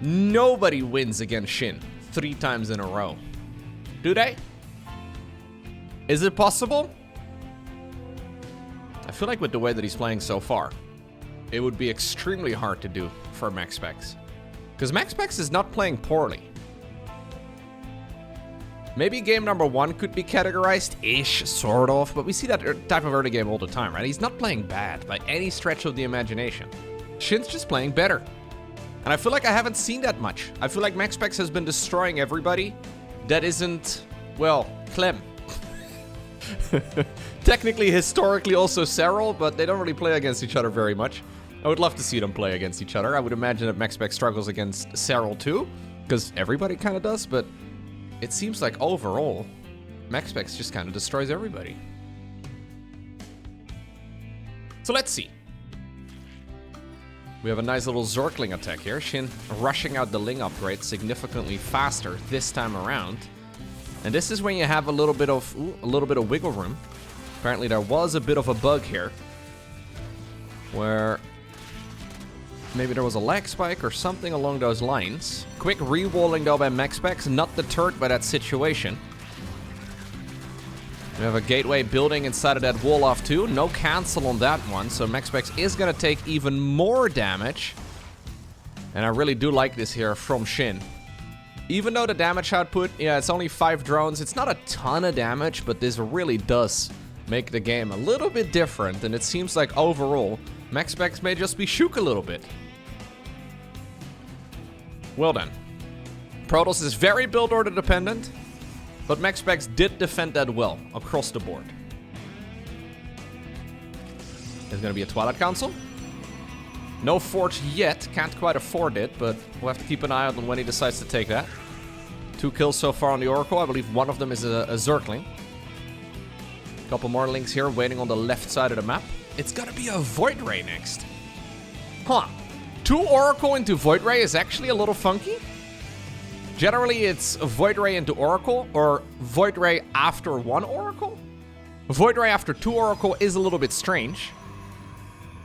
Nobody wins against SHIN 3 times in a row. Do they? Is it possible? I feel like with the way that he's playing so far, it would be extremely hard to do for MaxPax. Because MaxPax is not playing poorly. Maybe game number 1 could be categorized-ish, sort of, but we see that type of early game all the time, right? He's not playing bad by any stretch of the imagination. SHIN's just playing better. And I feel like I haven't seen that much. I feel like MaxPax has been destroying everybody that isn't, well, Clem. Technically, historically also Serral, but they don't really play against each other very much. I would love to see them play against each other. I would imagine that MaxPax struggles against Serral too, because everybody kind of does, but it seems like overall, MaxPax just kind of destroys everybody. So let's see. We have a nice little Zergling attack here. SHIN rushing out the Ling upgrade significantly faster this time around. And this is when you have a little bit of wiggle room. Apparently there was a bit of a bug here, where maybe there was a lag spike or something along those lines. Quick re-walling though by MaxPax, not deterred by that situation. We have a gateway building inside of that wall off too. No cancel on that one, so MaxPax is gonna take even more damage. And I really do like this here from SHIN. Even though the damage output, yeah, it's only 5 drones, it's not a ton of damage, but this really does make the game a little bit different, and it seems like overall, MaxPax may just be shook a little bit. Well then. Protoss is very build order dependent, but MaxPax did defend that well across the board. There's gonna be a Twilight Council. No Forge yet, can't quite afford it, but we'll have to keep an eye on when he decides to take that. 2 kills so far on the Oracle, I believe one of them is a Zergling. Couple more links here waiting on the left side of the map. It's gonna be a Void Ray next. Huh. 2 Oracle into Void Ray is actually a little funky. Generally, it's Void Ray into Oracle, or Void Ray after 1 Oracle. Void Ray after 2 Oracle is a little bit strange.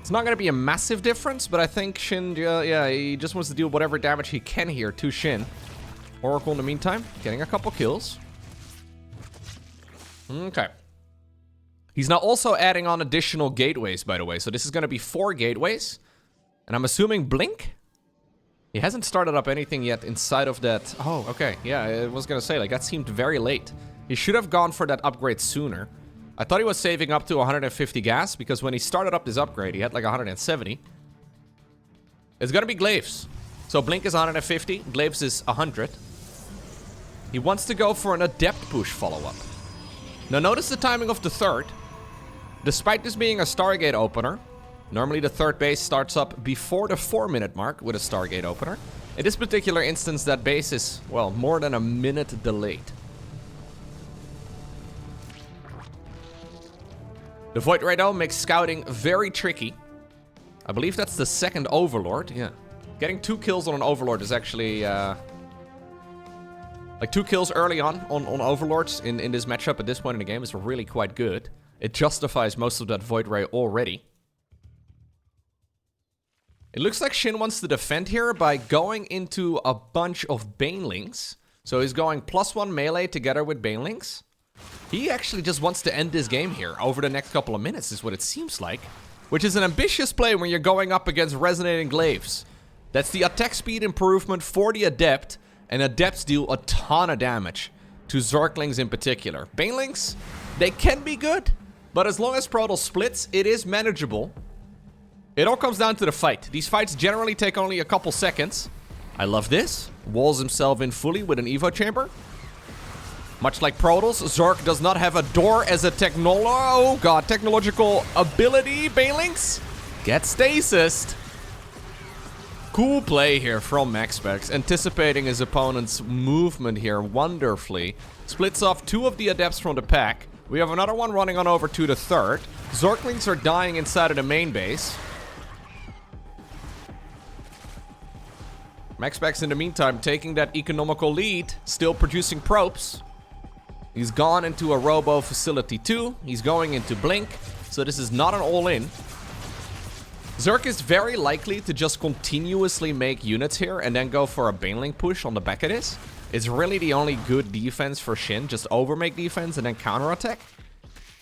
It's not going to be a massive difference, but I think SHIN, yeah, he just wants to deal whatever damage he can here to SHIN. Oracle in the meantime, getting a couple kills. Okay. He's now also adding on additional gateways, by the way. So this is going to be 4 gateways. And I'm assuming Blink? He hasn't started up anything yet inside of that. Oh, okay. Yeah, I was going to say, like, that seemed very late. He should have gone for that upgrade sooner. I thought he was saving up to 150 gas, because when he started up this upgrade, he had like 170. It's going to be Glaives. So Blink is 150, Glaives is 100. He wants to go for an Adept push follow-up. Now notice the timing of the 3rd. Despite this being a Stargate opener, normally the 3rd base starts up before the 4-minute mark with a Stargate opener. In this particular instance, that base is, well, more than a minute delayed. The Void Ray though makes scouting very tricky. I believe that's the 2nd Overlord, yeah. Getting 2 kills on an Overlord is actually, like 2 kills early on Overlords in this matchup at this point in the game is really quite good. It justifies most of that Void Ray already. It looks like SHIN wants to defend here by going into a bunch of Banelings. So he's going +1 melee together with Banelings. He actually just wants to end this game here over the next couple of minutes, is what it seems like. Which is an ambitious play when you're going up against Resonating Glaives. That's the attack speed improvement for the Adept, and Adepts deal a ton of damage to Zerglings in particular. Banelings, they can be good, but as long as Protoss splits, it is manageable. It all comes down to the fight. These fights generally take only a couple seconds. I love this. Walls himself in fully with an Evo Chamber. Much like Protoss, Zerg does not have a door as a technological ability. Banelings get stasis. Cool play here from MaxPax, anticipating his opponent's movement here wonderfully. Splits off 2 of the Adepts from the pack. We have another one running on over to the 3rd. Zerglings are dying inside of the main base. MaxPax in the meantime taking that economical lead, still producing probes. He's gone into a robo facility too. He's going into blink, so this is not an all-in. Zerg is very likely to just continuously make units here and then go for a Baneling push on the back of this. It's really the only good defense for SHIN, just overmake defense and then counterattack.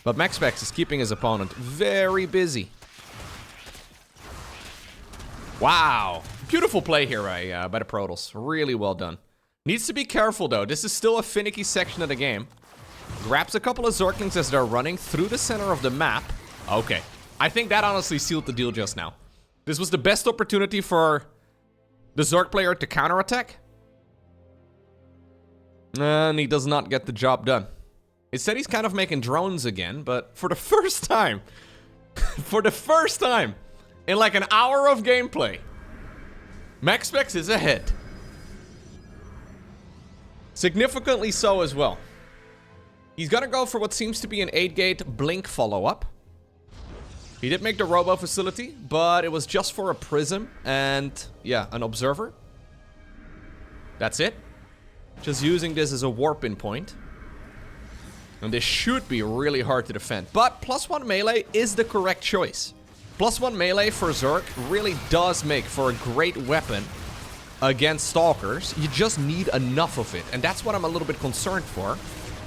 But MaxPax is keeping his opponent very busy. Wow. Beautiful play here by the Protoss. Really well done. Needs to be careful though. This is still a finicky section of the game. Grabs a couple of Zerglings as they're running through the center of the map. Okay. I think that honestly sealed the deal just now. This was the best opportunity for the Zerg player to counterattack. And he does not get the job done. Instead, he's kind of making drones again, but for the first time, in like an hour of gameplay, MaxPax is ahead. Significantly so as well. He's gonna go for what seems to be an 8-gate blink follow-up. He did make the robo facility, but it was just for a prism and, yeah, an observer. That's it. Just using this as a warp-in point. And this should be really hard to defend. But +1 melee is the correct choice. +1 melee for Zerg really does make for a great weapon against Stalkers. You just need enough of it. And that's what I'm a little bit concerned for.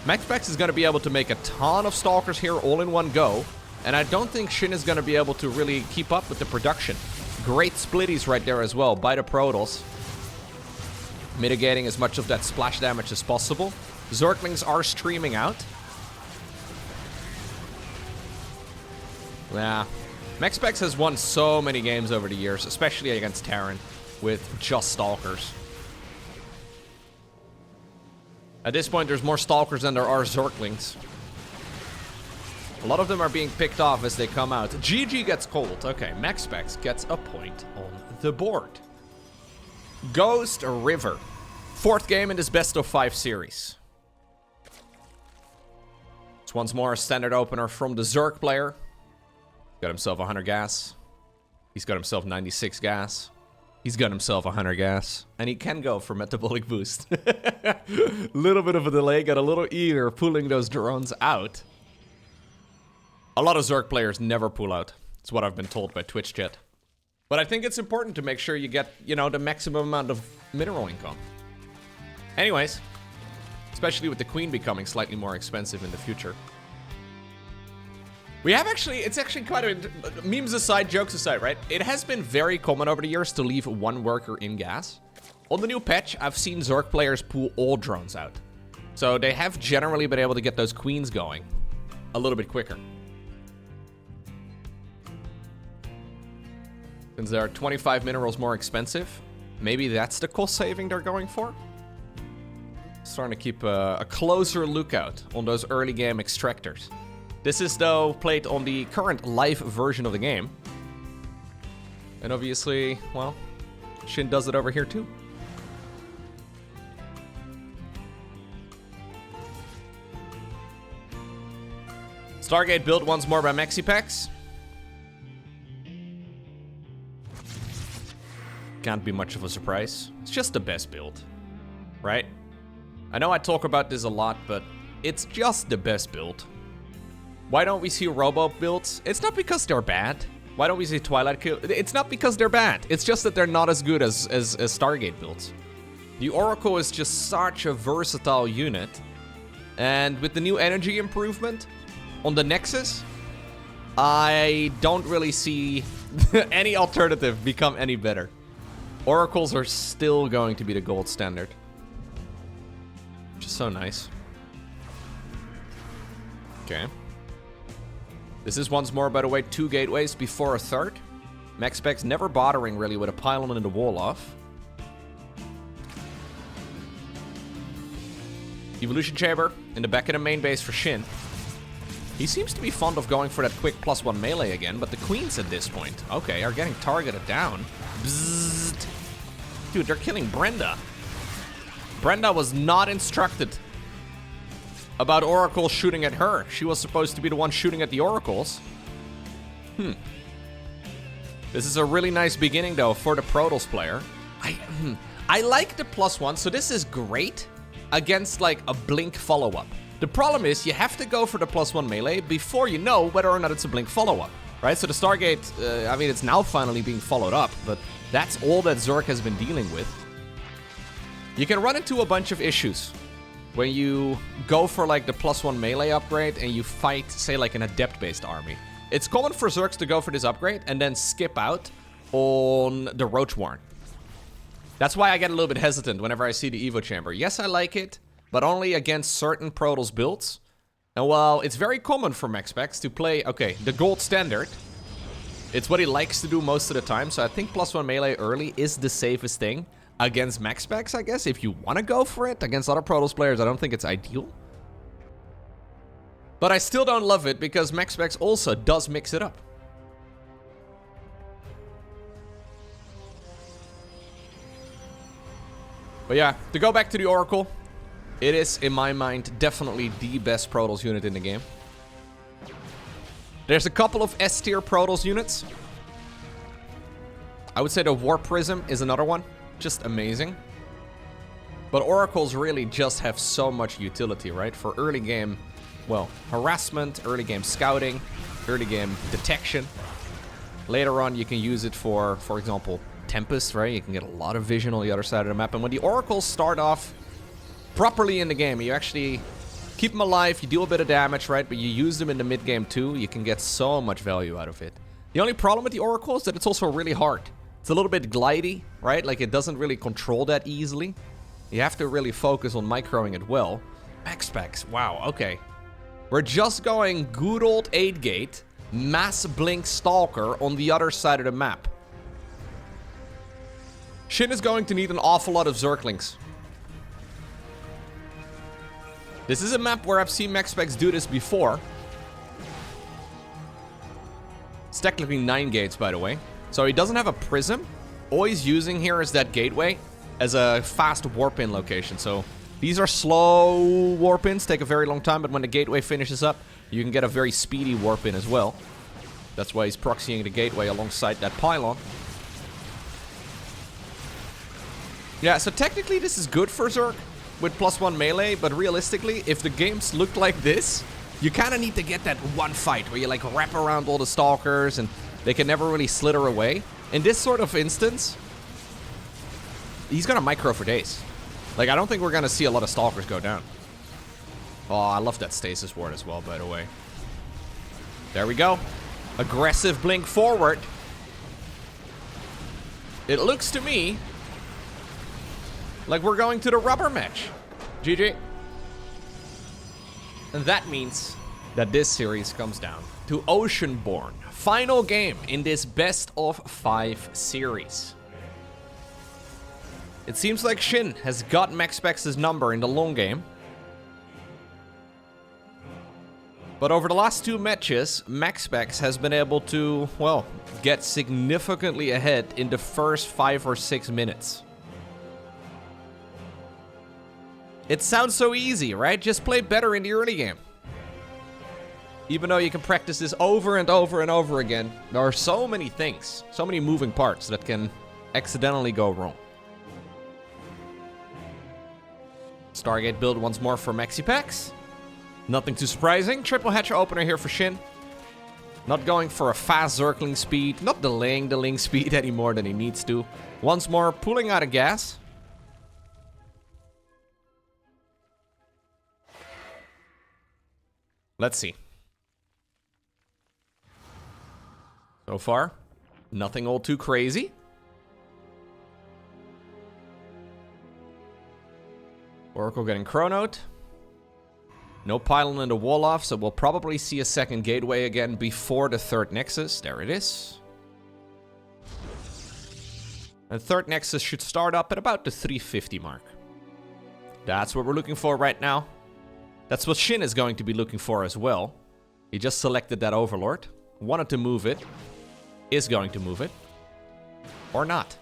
MaxPax is going to be able to make a ton of Stalkers here all in one go. And I don't think SHIN is going to be able to really keep up with the production. Great splitties right there as well by the Protoss. Mitigating as much of that splash damage as possible. Zerglings are streaming out. Yeah. MaxPax has won so many games over the years, especially against Terran, with just Stalkers. At this point, there's more Stalkers than there are Zerglings. A lot of them are being picked off as they come out. GG gets cold. Okay, MaxPax gets a point on the board. Ghost River. 4th game in this best-of-5 series. It's once more a standard opener from the Zerg player. Got himself 100 gas. He's got himself 96 gas. He's got himself 100 gas. And he can go for metabolic boost. Little bit of a delay. Got a little eager pulling those drones out. A lot of Zerg players never pull out. That's what I've been told by Twitch chat. But I think it's important to make sure you get, you know, the maximum amount of mineral income. Anyways, especially with the Queen becoming slightly more expensive in the future. We have it's actually quite a, memes aside, jokes aside, right? It has been very common over the years to leave one worker in gas. On the new patch, I've seen Zerg players pull all drones out. So they have generally been able to get those Queens going a little bit quicker. Since they are 25 minerals more expensive, maybe that's the cost saving they're going for. Starting to keep a closer lookout on those early game extractors. This is, though, played on the current live version of the game. And obviously, well, SHIN does it over here too. Stargate built once more by MaxPax. Can't be much of a surprise. It's just the best build, right? I know I talk about this a lot, but it's just the best build. Why don't we see Robo builds? It's not because they're bad. Why don't we see Twilight kill? It's not because they're bad. It's just that they're not as good as Stargate builds. The Oracle is just such a versatile unit. And with the new energy improvement on the Nexus, I don't really see any alternative become any better. Oracles are still going to be the gold standard. Which is so nice. Okay. This is once more, by the way, 2 gateways before a 3rd. MaxPax never bothering really with a pylon and a wall off. Evolution Chamber in the back of the main base for SHIN. He seems to be fond of going for that quick +1 melee again, but the Queens at this point, okay, are getting targeted down. Bzzzt. Dude, they're killing Brenda. Brenda was not instructed about Oracle shooting at her. She was supposed to be the one shooting at the Oracles. This is a really nice beginning, though, for the Protoss player. I like the +1, so this is great against like a blink follow-up. The problem is you have to go for the +1 melee before you know whether or not it's a blink follow-up, right? So the Stargate, I mean, it's now finally being followed up, but that's all that Zerg has been dealing with. You can run into a bunch of issues when you go for like the +1 melee upgrade and you fight, say, like an adept-based army. It's common for Zergs to go for this upgrade and then skip out on the Roach Warren. That's why I get a little bit hesitant whenever I see the Evo Chamber. Yes, I like it, but only against certain Protoss builds. And while it's very common for MaxPax to play, okay, the gold standard, it's what he likes to do most of the time, so I think +1 melee early is the safest thing against MaxPax, I guess. If you want to go for it against other Protoss players, I don't think it's ideal. But I still don't love it because MaxPax also does mix it up. But yeah, to go back to the Oracle, it is, in my mind, definitely the best Protoss unit in the game. There's a couple of S-tier Protoss units. I would say the War Prism is another one. Just amazing. But Oracles really just have so much utility, right? For early game, well, harassment, early game scouting, early game detection. Later on, you can use it for example, Tempest, right? You can get a lot of vision on the other side of the map. And when the Oracles start off properly in the game, you actually keep them alive, you deal a bit of damage, right? But you use them in the mid game too, you can get so much value out of it. The only problem with the Oracle is that it's also really hard. It's a little bit glidey, right? Like it doesn't really control that easily. You have to really focus on microing it well. MaxPax, wow, okay. We're just going good old 8-gate, mass blink stalker on the other side of the map. SHIN is going to need an awful lot of Zerglings. This is a map where I've seen MaxPax do this before. It's technically 9 gates, by the way. So he doesn't have a prism. All he's using here is that gateway as a fast warp-in location. So these are slow warp-ins, take a very long time, but when the gateway finishes up, you can get a very speedy warp-in as well. That's why he's proxying the gateway alongside that pylon. Yeah, so technically this is good for Zerg with +1 melee, but realistically, if the games look like this, you kind of need to get that one fight where you like wrap around all the stalkers and they can never really slither away. In this sort of instance, he's gonna micro for days. Like, I don't think we're gonna see a lot of stalkers go down. Oh, I love that stasis ward as well, by the way. There we go. Aggressive blink forward. It looks to me like we're going to the rubber match. GG. And that means that this series comes down to Oceanborn. Final game in this best-of-5 series. It seems like SHIN has got MaxPax's number in the long game. But over the last 2 matches, MaxPax has been able to, well, get significantly ahead in the first 5 or 6 minutes. It sounds so easy, right? Just play better in the early game. Even though you can practice this over and over and over again, there are so many things, so many moving parts that can accidentally go wrong. Stargate build once more for MaxPax. Nothing too surprising. Triple hatcher opener here for SHIN. Not going for a fast Zergling speed, not delaying the link speed any more than he needs to. Once more, pulling out of gas. Let's see. So far, nothing all too crazy. Oracle getting chronoed. No pylon in the wall off, so we'll probably see a second gateway again before the third nexus. There it is. And third nexus should start up at about the 350 mark. That's what we're looking for right now. That's what SHIN is going to be looking for as well. He just selected that Overlord. Wanted to move it. Is going to move it. Or not.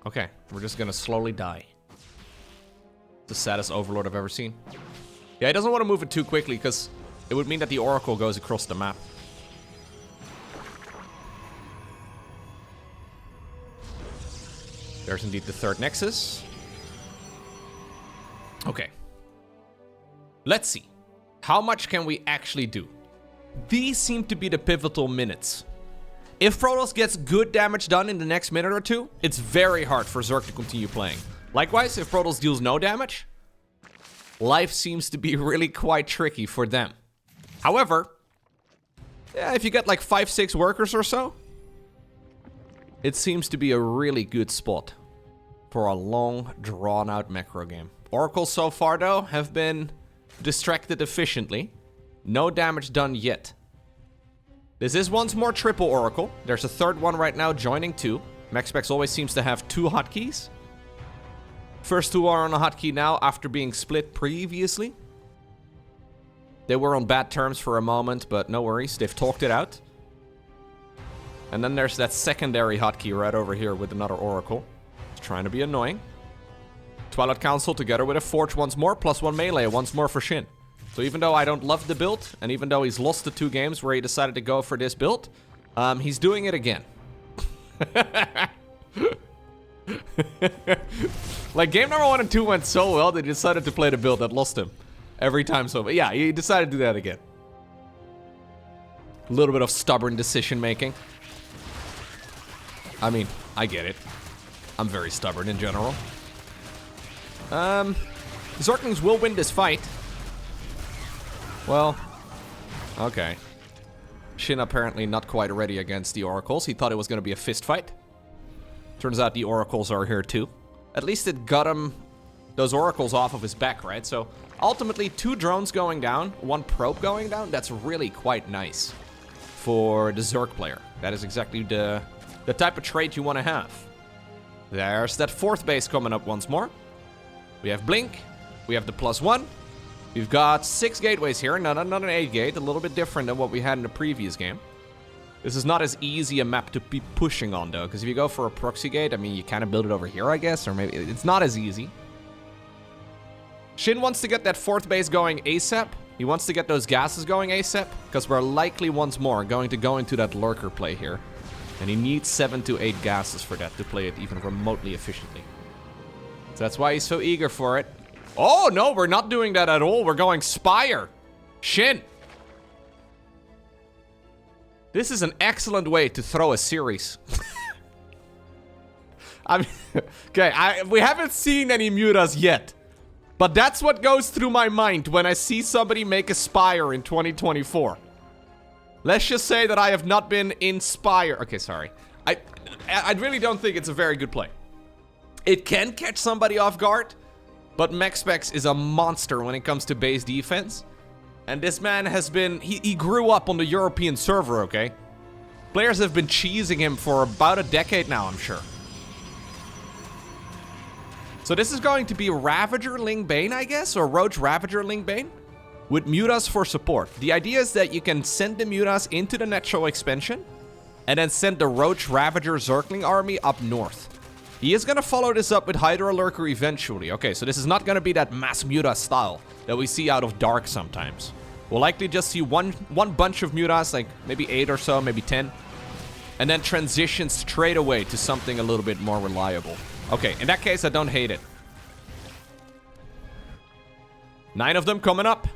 Okay, we're just gonna slowly die. The saddest Overlord I've ever seen. Yeah, he doesn't want to move it too quickly because it would mean that the Oracle goes across the map. There's indeed the third Nexus. Okay. Let's see. How much can we actually do? These seem to be the pivotal minutes. If Protoss gets good damage done in the next minute or two, it's very hard for Zerg to continue playing. Likewise, if Protoss deals no damage, life seems to be really quite tricky for them. However, yeah, if you get like 5-6 workers or so, it seems to be a really good spot for a long, drawn-out macro game. Oracles so far, though, have been distracted efficiently. No damage done yet. This is once more triple Oracle. There's a third one right now joining too. MaxPax always seems to have 2 hotkeys. First 2 are on a hotkey now after being split previously. They were on bad terms for a moment, but no worries. They've talked it out. And then there's that secondary hotkey right over here with another Oracle. It's trying to be annoying. Twilight Council together with a Forge once more, +1 melee once more for SHIN. So even though I don't love the build, and even though he's lost the 2 games where he decided to go for this build, he's doing it again. Like, game number 1 and 2 went so well, they decided to play the build that lost him every time. So, but yeah, he decided to do that again. A little bit of stubborn decision making. I mean, I get it. I'm very stubborn in general. Zerglings will win this fight. Well, okay. SHIN apparently not quite ready against the Oracles. He thought it was going to be a fist fight. Turns out the Oracles are here too. At least it got him those Oracles off of his back, right? So ultimately 2 drones going down, 1 probe going down. That's really quite nice for the Zerg player. That is exactly the type of trait you want to have. There's that 4th base coming up once more. We have Blink. We have the +1. We've got 6 gateways here, not an 8 gate, a little bit different than what we had in the previous game. This is not as easy a map to be pushing on, though, because if you go for a proxy gate, I mean, you kind of build it over here, I guess, or maybe it's not as easy. SHIN wants to get that 4th base going ASAP. He wants to get those gases going ASAP, because we're likely once more going to go into that lurker play here. And he needs 7 to 8 gases for that to play it even remotely efficiently. So that's why he's so eager for it. Oh, no, we're not doing that at all. We're going Spire. SHIN. This is an excellent way to throw a series. I mean, okay, we haven't seen any mutas yet. But that's what goes through my mind when I see somebody make a Spire in 2024. Let's just say that I have not been inspired. Okay, sorry. I really don't think it's a very good play. It can catch somebody off guard. But MaxPax is a monster when it comes to base defense. And this man has been... He grew up on the European server, okay? Players have been cheesing him for about a decade now, I'm sure. So this is going to be Ravager Ling Bane, I guess? Or Roach Ravager Ling Bane? With mutas for support. The idea is that you can send the mutas into the natural expansion. And then send the Roach Ravager Zergling army up north. He is going to follow this up with Hydra Lurker eventually. Okay, so this is not going to be that mass muta style that we see out of Dark sometimes. We'll likely just see one bunch of mutas, like maybe 8 or so, maybe 10. And then transition straight away to something a little bit more reliable. Okay, in that case, I don't hate it. 9 of them coming up.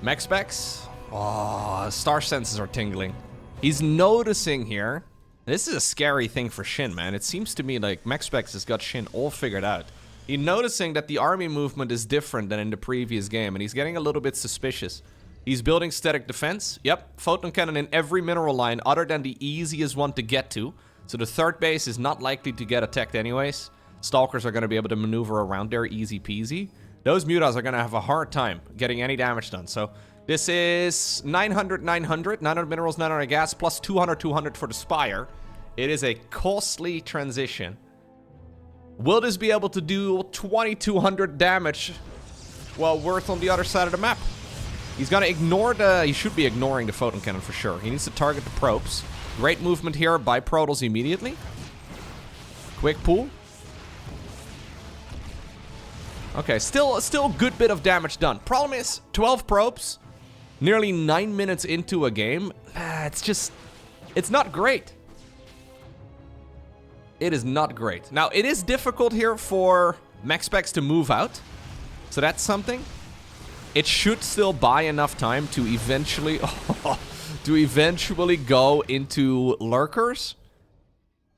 MaxPax. Oh, star senses are tingling. He's noticing here. This is a scary thing for SHIN, man. It seems to me like MaxPax has got SHIN all figured out. He's noticing that the army movement is different than in the previous game, and he's getting a little bit suspicious. He's building static defense. Yep, photon cannon in every mineral line other than the easiest one to get to. So the 3rd base is not likely to get attacked anyways. Stalkers are going to be able to maneuver around there easy peasy. Those mutas are going to have a hard time getting any damage done. So this is 900, 900 minerals, 900 gas, plus 200, 200 for the Spire. It is a costly transition. Will this be able to do 2200 damage while worth on the other side of the map? He's gonna ignore he should be ignoring the photon cannon for sure. He needs to target the probes. Great movement here by Protoss immediately. Quick pull. Okay, still a good bit of damage done. Problem is, 12 probes. nearly 9 minutes into a game, it's not great. It is not great. Now, it is difficult here for MaxPax to move out. So that's something. It should still buy enough time to eventually go into lurkers.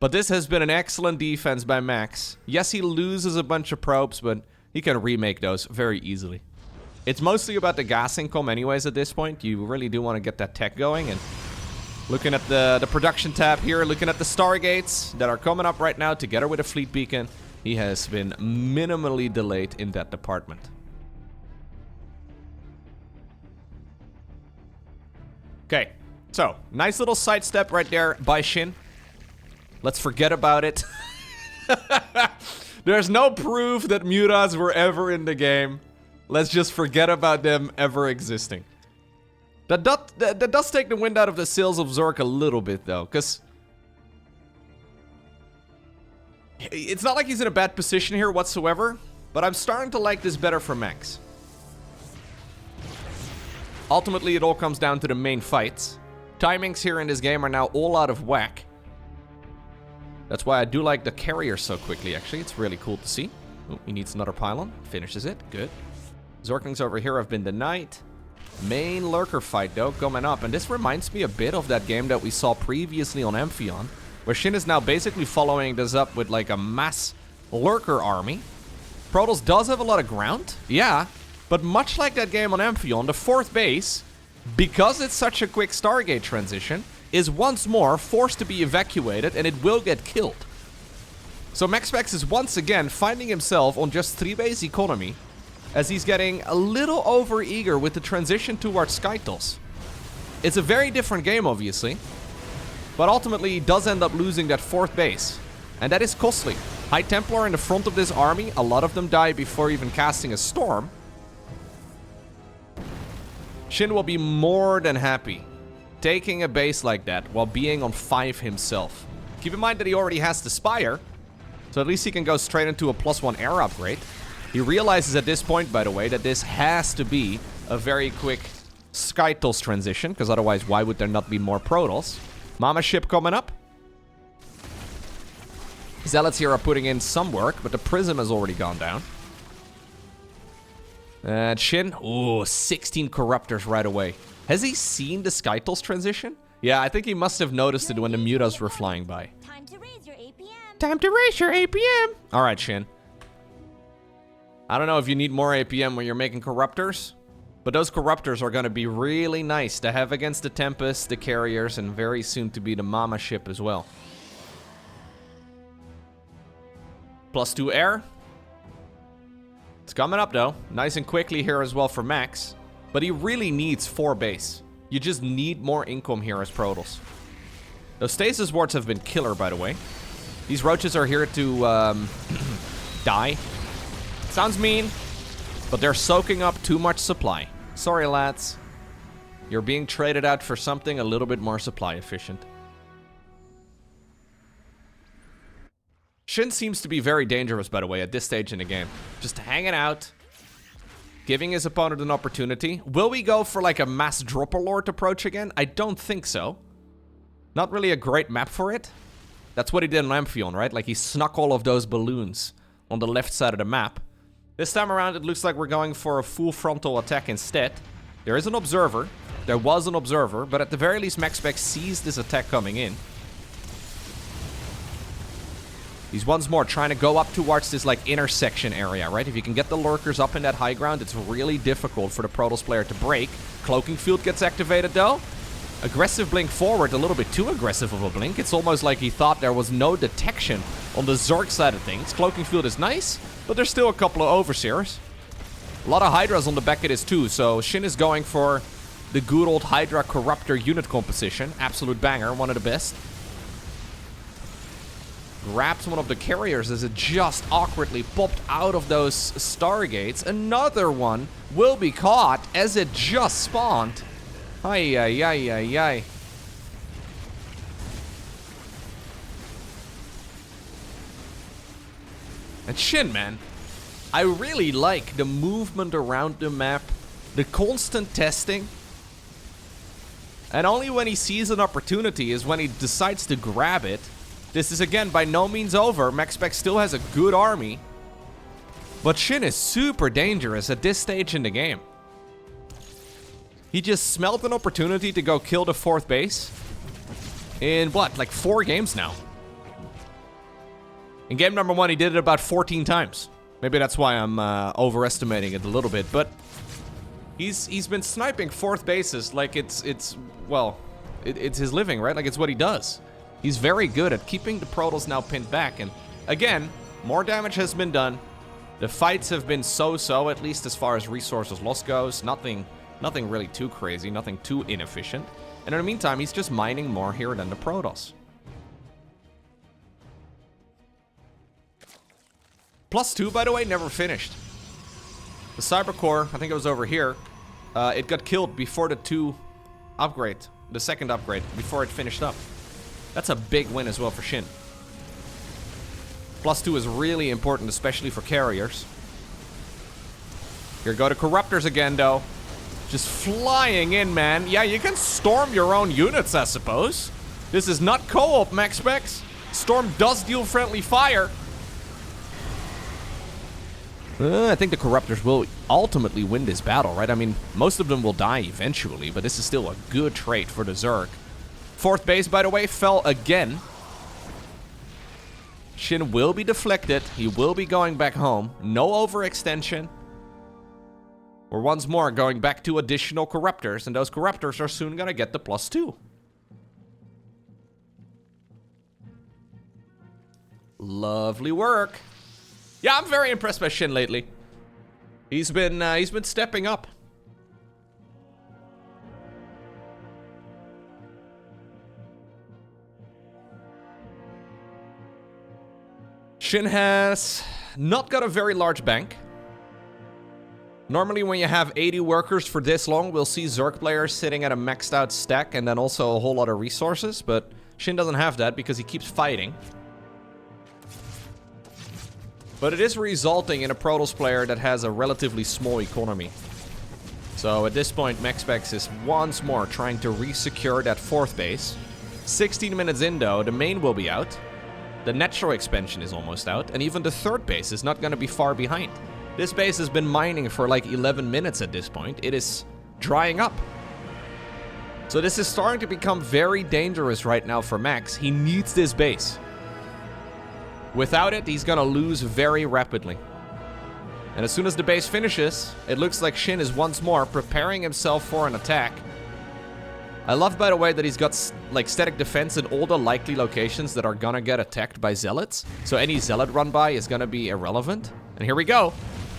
But this has been an excellent defense by Max. Yes, he loses a bunch of probes, but he can remake those very easily. It's mostly about the gas income anyways at this point. You really do want to get that tech going. And looking at the production tab here, looking at the Stargates that are coming up right now together with a fleet beacon, he has been minimally delayed in that department. Okay, so nice little sidestep right there by SHIN. Let's forget about it. There's no proof that mutas were ever in the game. Let's just forget about them ever existing. That does take the wind out of the sails of Zerg a little bit, though, because it's not like he's in a bad position here whatsoever, but I'm starting to like this better for Max. Ultimately, it all comes down to the main fights. Timings here in this game are now all out of whack. That's why I do like the carrier so quickly, actually. It's really cool to see. Oh, he needs another pylon. Finishes it. Good. Zerglings over here have been denied. Main lurker fight, though, coming up. And this reminds me a bit of that game that we saw previously on Amphion, where SHIN is now basically following this up with, like, a mass lurker army. Protoss does have a lot of ground. Yeah. But much like that game on Amphion, the 4th base, because it's such a quick Stargate transition, is once more forced to be evacuated, and it will get killed. So MaxPax is once again finding himself on just 3-base economy, as he's getting a little over-eager with the transition towards Skytals. It's a very different game, obviously, but ultimately he does end up losing that 4th base, and that is costly. High Templar in the front of this army, a lot of them die before even casting a storm. SHIN will be more than happy taking a base like that while being on 5 himself. Keep in mind that he already has the Spire, so at least he can go straight into a +1 air upgrade. He realizes at this point, by the way, that this has to be a very quick Skytals transition, because otherwise why would there not be more Protoss? Mama ship coming up. Zealots here are putting in some work, but the Prism has already gone down. And SHIN, ooh, 16 Corruptors right away. Has he seen the Skytals transition? Yeah, I think he must have noticed it when the mutas were flying by. Time to raise your APM. Time to raise your APM. All right, SHIN. I don't know if you need more APM when you're making Corruptors, but those Corruptors are going to be really nice to have against the Tempest, the carriers, and very soon to be the Mama ship as well. +2 air. It's coming up, though. Nice and quickly here as well for Max. But he really needs 4 base. You just need more income here as Protoss. Those stasis wards have been killer, by the way. These roaches are here to die. Sounds mean, but they're soaking up too much supply. Sorry, lads. You're being traded out for something a little bit more supply efficient. SHIN seems to be very dangerous, by the way, at this stage in the game. Just hanging out. Giving his opponent an opportunity. Will we go for like a mass dropper lord approach again? I don't think so. Not really a great map for it. That's what he did on Amphion, right? Like he snuck all of those balloons on the left side of the map. This time around, it looks like we're going for a full frontal attack instead. There is an observer. There was an observer, but at the very least, MaxPax sees this attack coming in. He's once more trying to go up towards this, like, intersection area, right? If you can get the lurkers up in that high ground, it's really difficult for the Protoss player to break. Cloaking Field gets activated, though. Aggressive blink forward, a little bit too aggressive of a blink. It's almost like he thought there was no detection on the Zerg side of things. Cloaking Field is nice, but there's still a couple of Overseers. A lot of Hydras on the back of this, too, so SHIN is going for the good old Hydra Corruptor unit composition. Absolute banger, one of the best. Grabs one of the carriers as it just awkwardly popped out of those Stargates. Another one will be caught as it just spawned. Ay, ay, ay, ay, ay. And SHIN, man. I really like the movement around the map, the constant testing. And only when he sees an opportunity is when he decides to grab it. This is, again, by no means over. MaxPax still has a good army. But SHIN is super dangerous at this stage in the game. He just smelled an opportunity to go kill the 4th base. In what, like 4 games now? In game number 1, he did it about 14 times. Maybe that's why I'm overestimating it a little bit, but he's been sniping 4th bases like it's his living, right? Like it's what he does. He's very good at keeping the Protoss now pinned back, and again, more damage has been done. The fights have been so-so, at least as far as resources lost goes. Nothing really too crazy, nothing too inefficient. And in the meantime, he's just mining more here than the Protoss. +2, by the way, never finished. The Cybercore, I think it was over here, it got killed before the 2 upgrade, the 2nd upgrade, before it finished up. That's a big win as well for SHIN. +2 is really important, especially for carriers. Here go the Corruptors again, though. Just flying in, man. Yeah, you can storm your own units, I suppose. This is not co-op, MaxPax. Storm does deal friendly fire. I think the Corruptors will ultimately win this battle, right? I mean, most of them will die eventually, but this is still a good trait for the Zerg. 4th base, by the way, fell again. SHIN will be deflected. He will be going back home. No overextension. We're once more going back to additional Corruptors, and those Corruptors are soon gonna get the +2. Lovely work. Yeah, I'm very impressed by SHIN lately. He's been stepping up. SHIN has not got a very large bank. Normally when you have 80 workers for this long, we'll see Zerg players sitting at a maxed out stack and then also a whole lot of resources, but SHIN doesn't have that because he keeps fighting. But it is resulting in a Protoss player that has a relatively small economy. So at this point, MaxPax is once more trying to re-secure that 4th base. 16 minutes in though, the main will be out. The natural expansion is almost out, and even the 3rd base is not going to be far behind. This base has been mining for like 11 minutes at this point. It is drying up. So this is starting to become very dangerous right now for Max. He needs this base. Without it, he's gonna lose very rapidly. And as soon as the base finishes, it looks like SHIN is once more preparing himself for an attack. I love, by the way, that he's got like static defense in all the likely locations that are gonna get attacked by zealots. So any zealot run by is gonna be irrelevant. And here we go.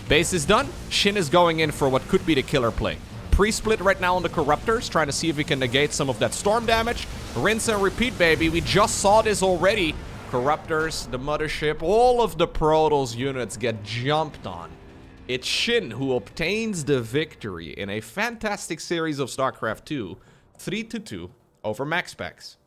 Base is done. SHIN is going in for what could be the killer play. Pre-split right now on the Corruptors, trying to see if we can negate some of that storm damage. Rinse and repeat, baby. We just saw this already. Corruptors, the mothership, all of the Protoss units get jumped on. It's SHIN who obtains the victory in a fantastic series of StarCraft 2, 3-2 over MaxPax.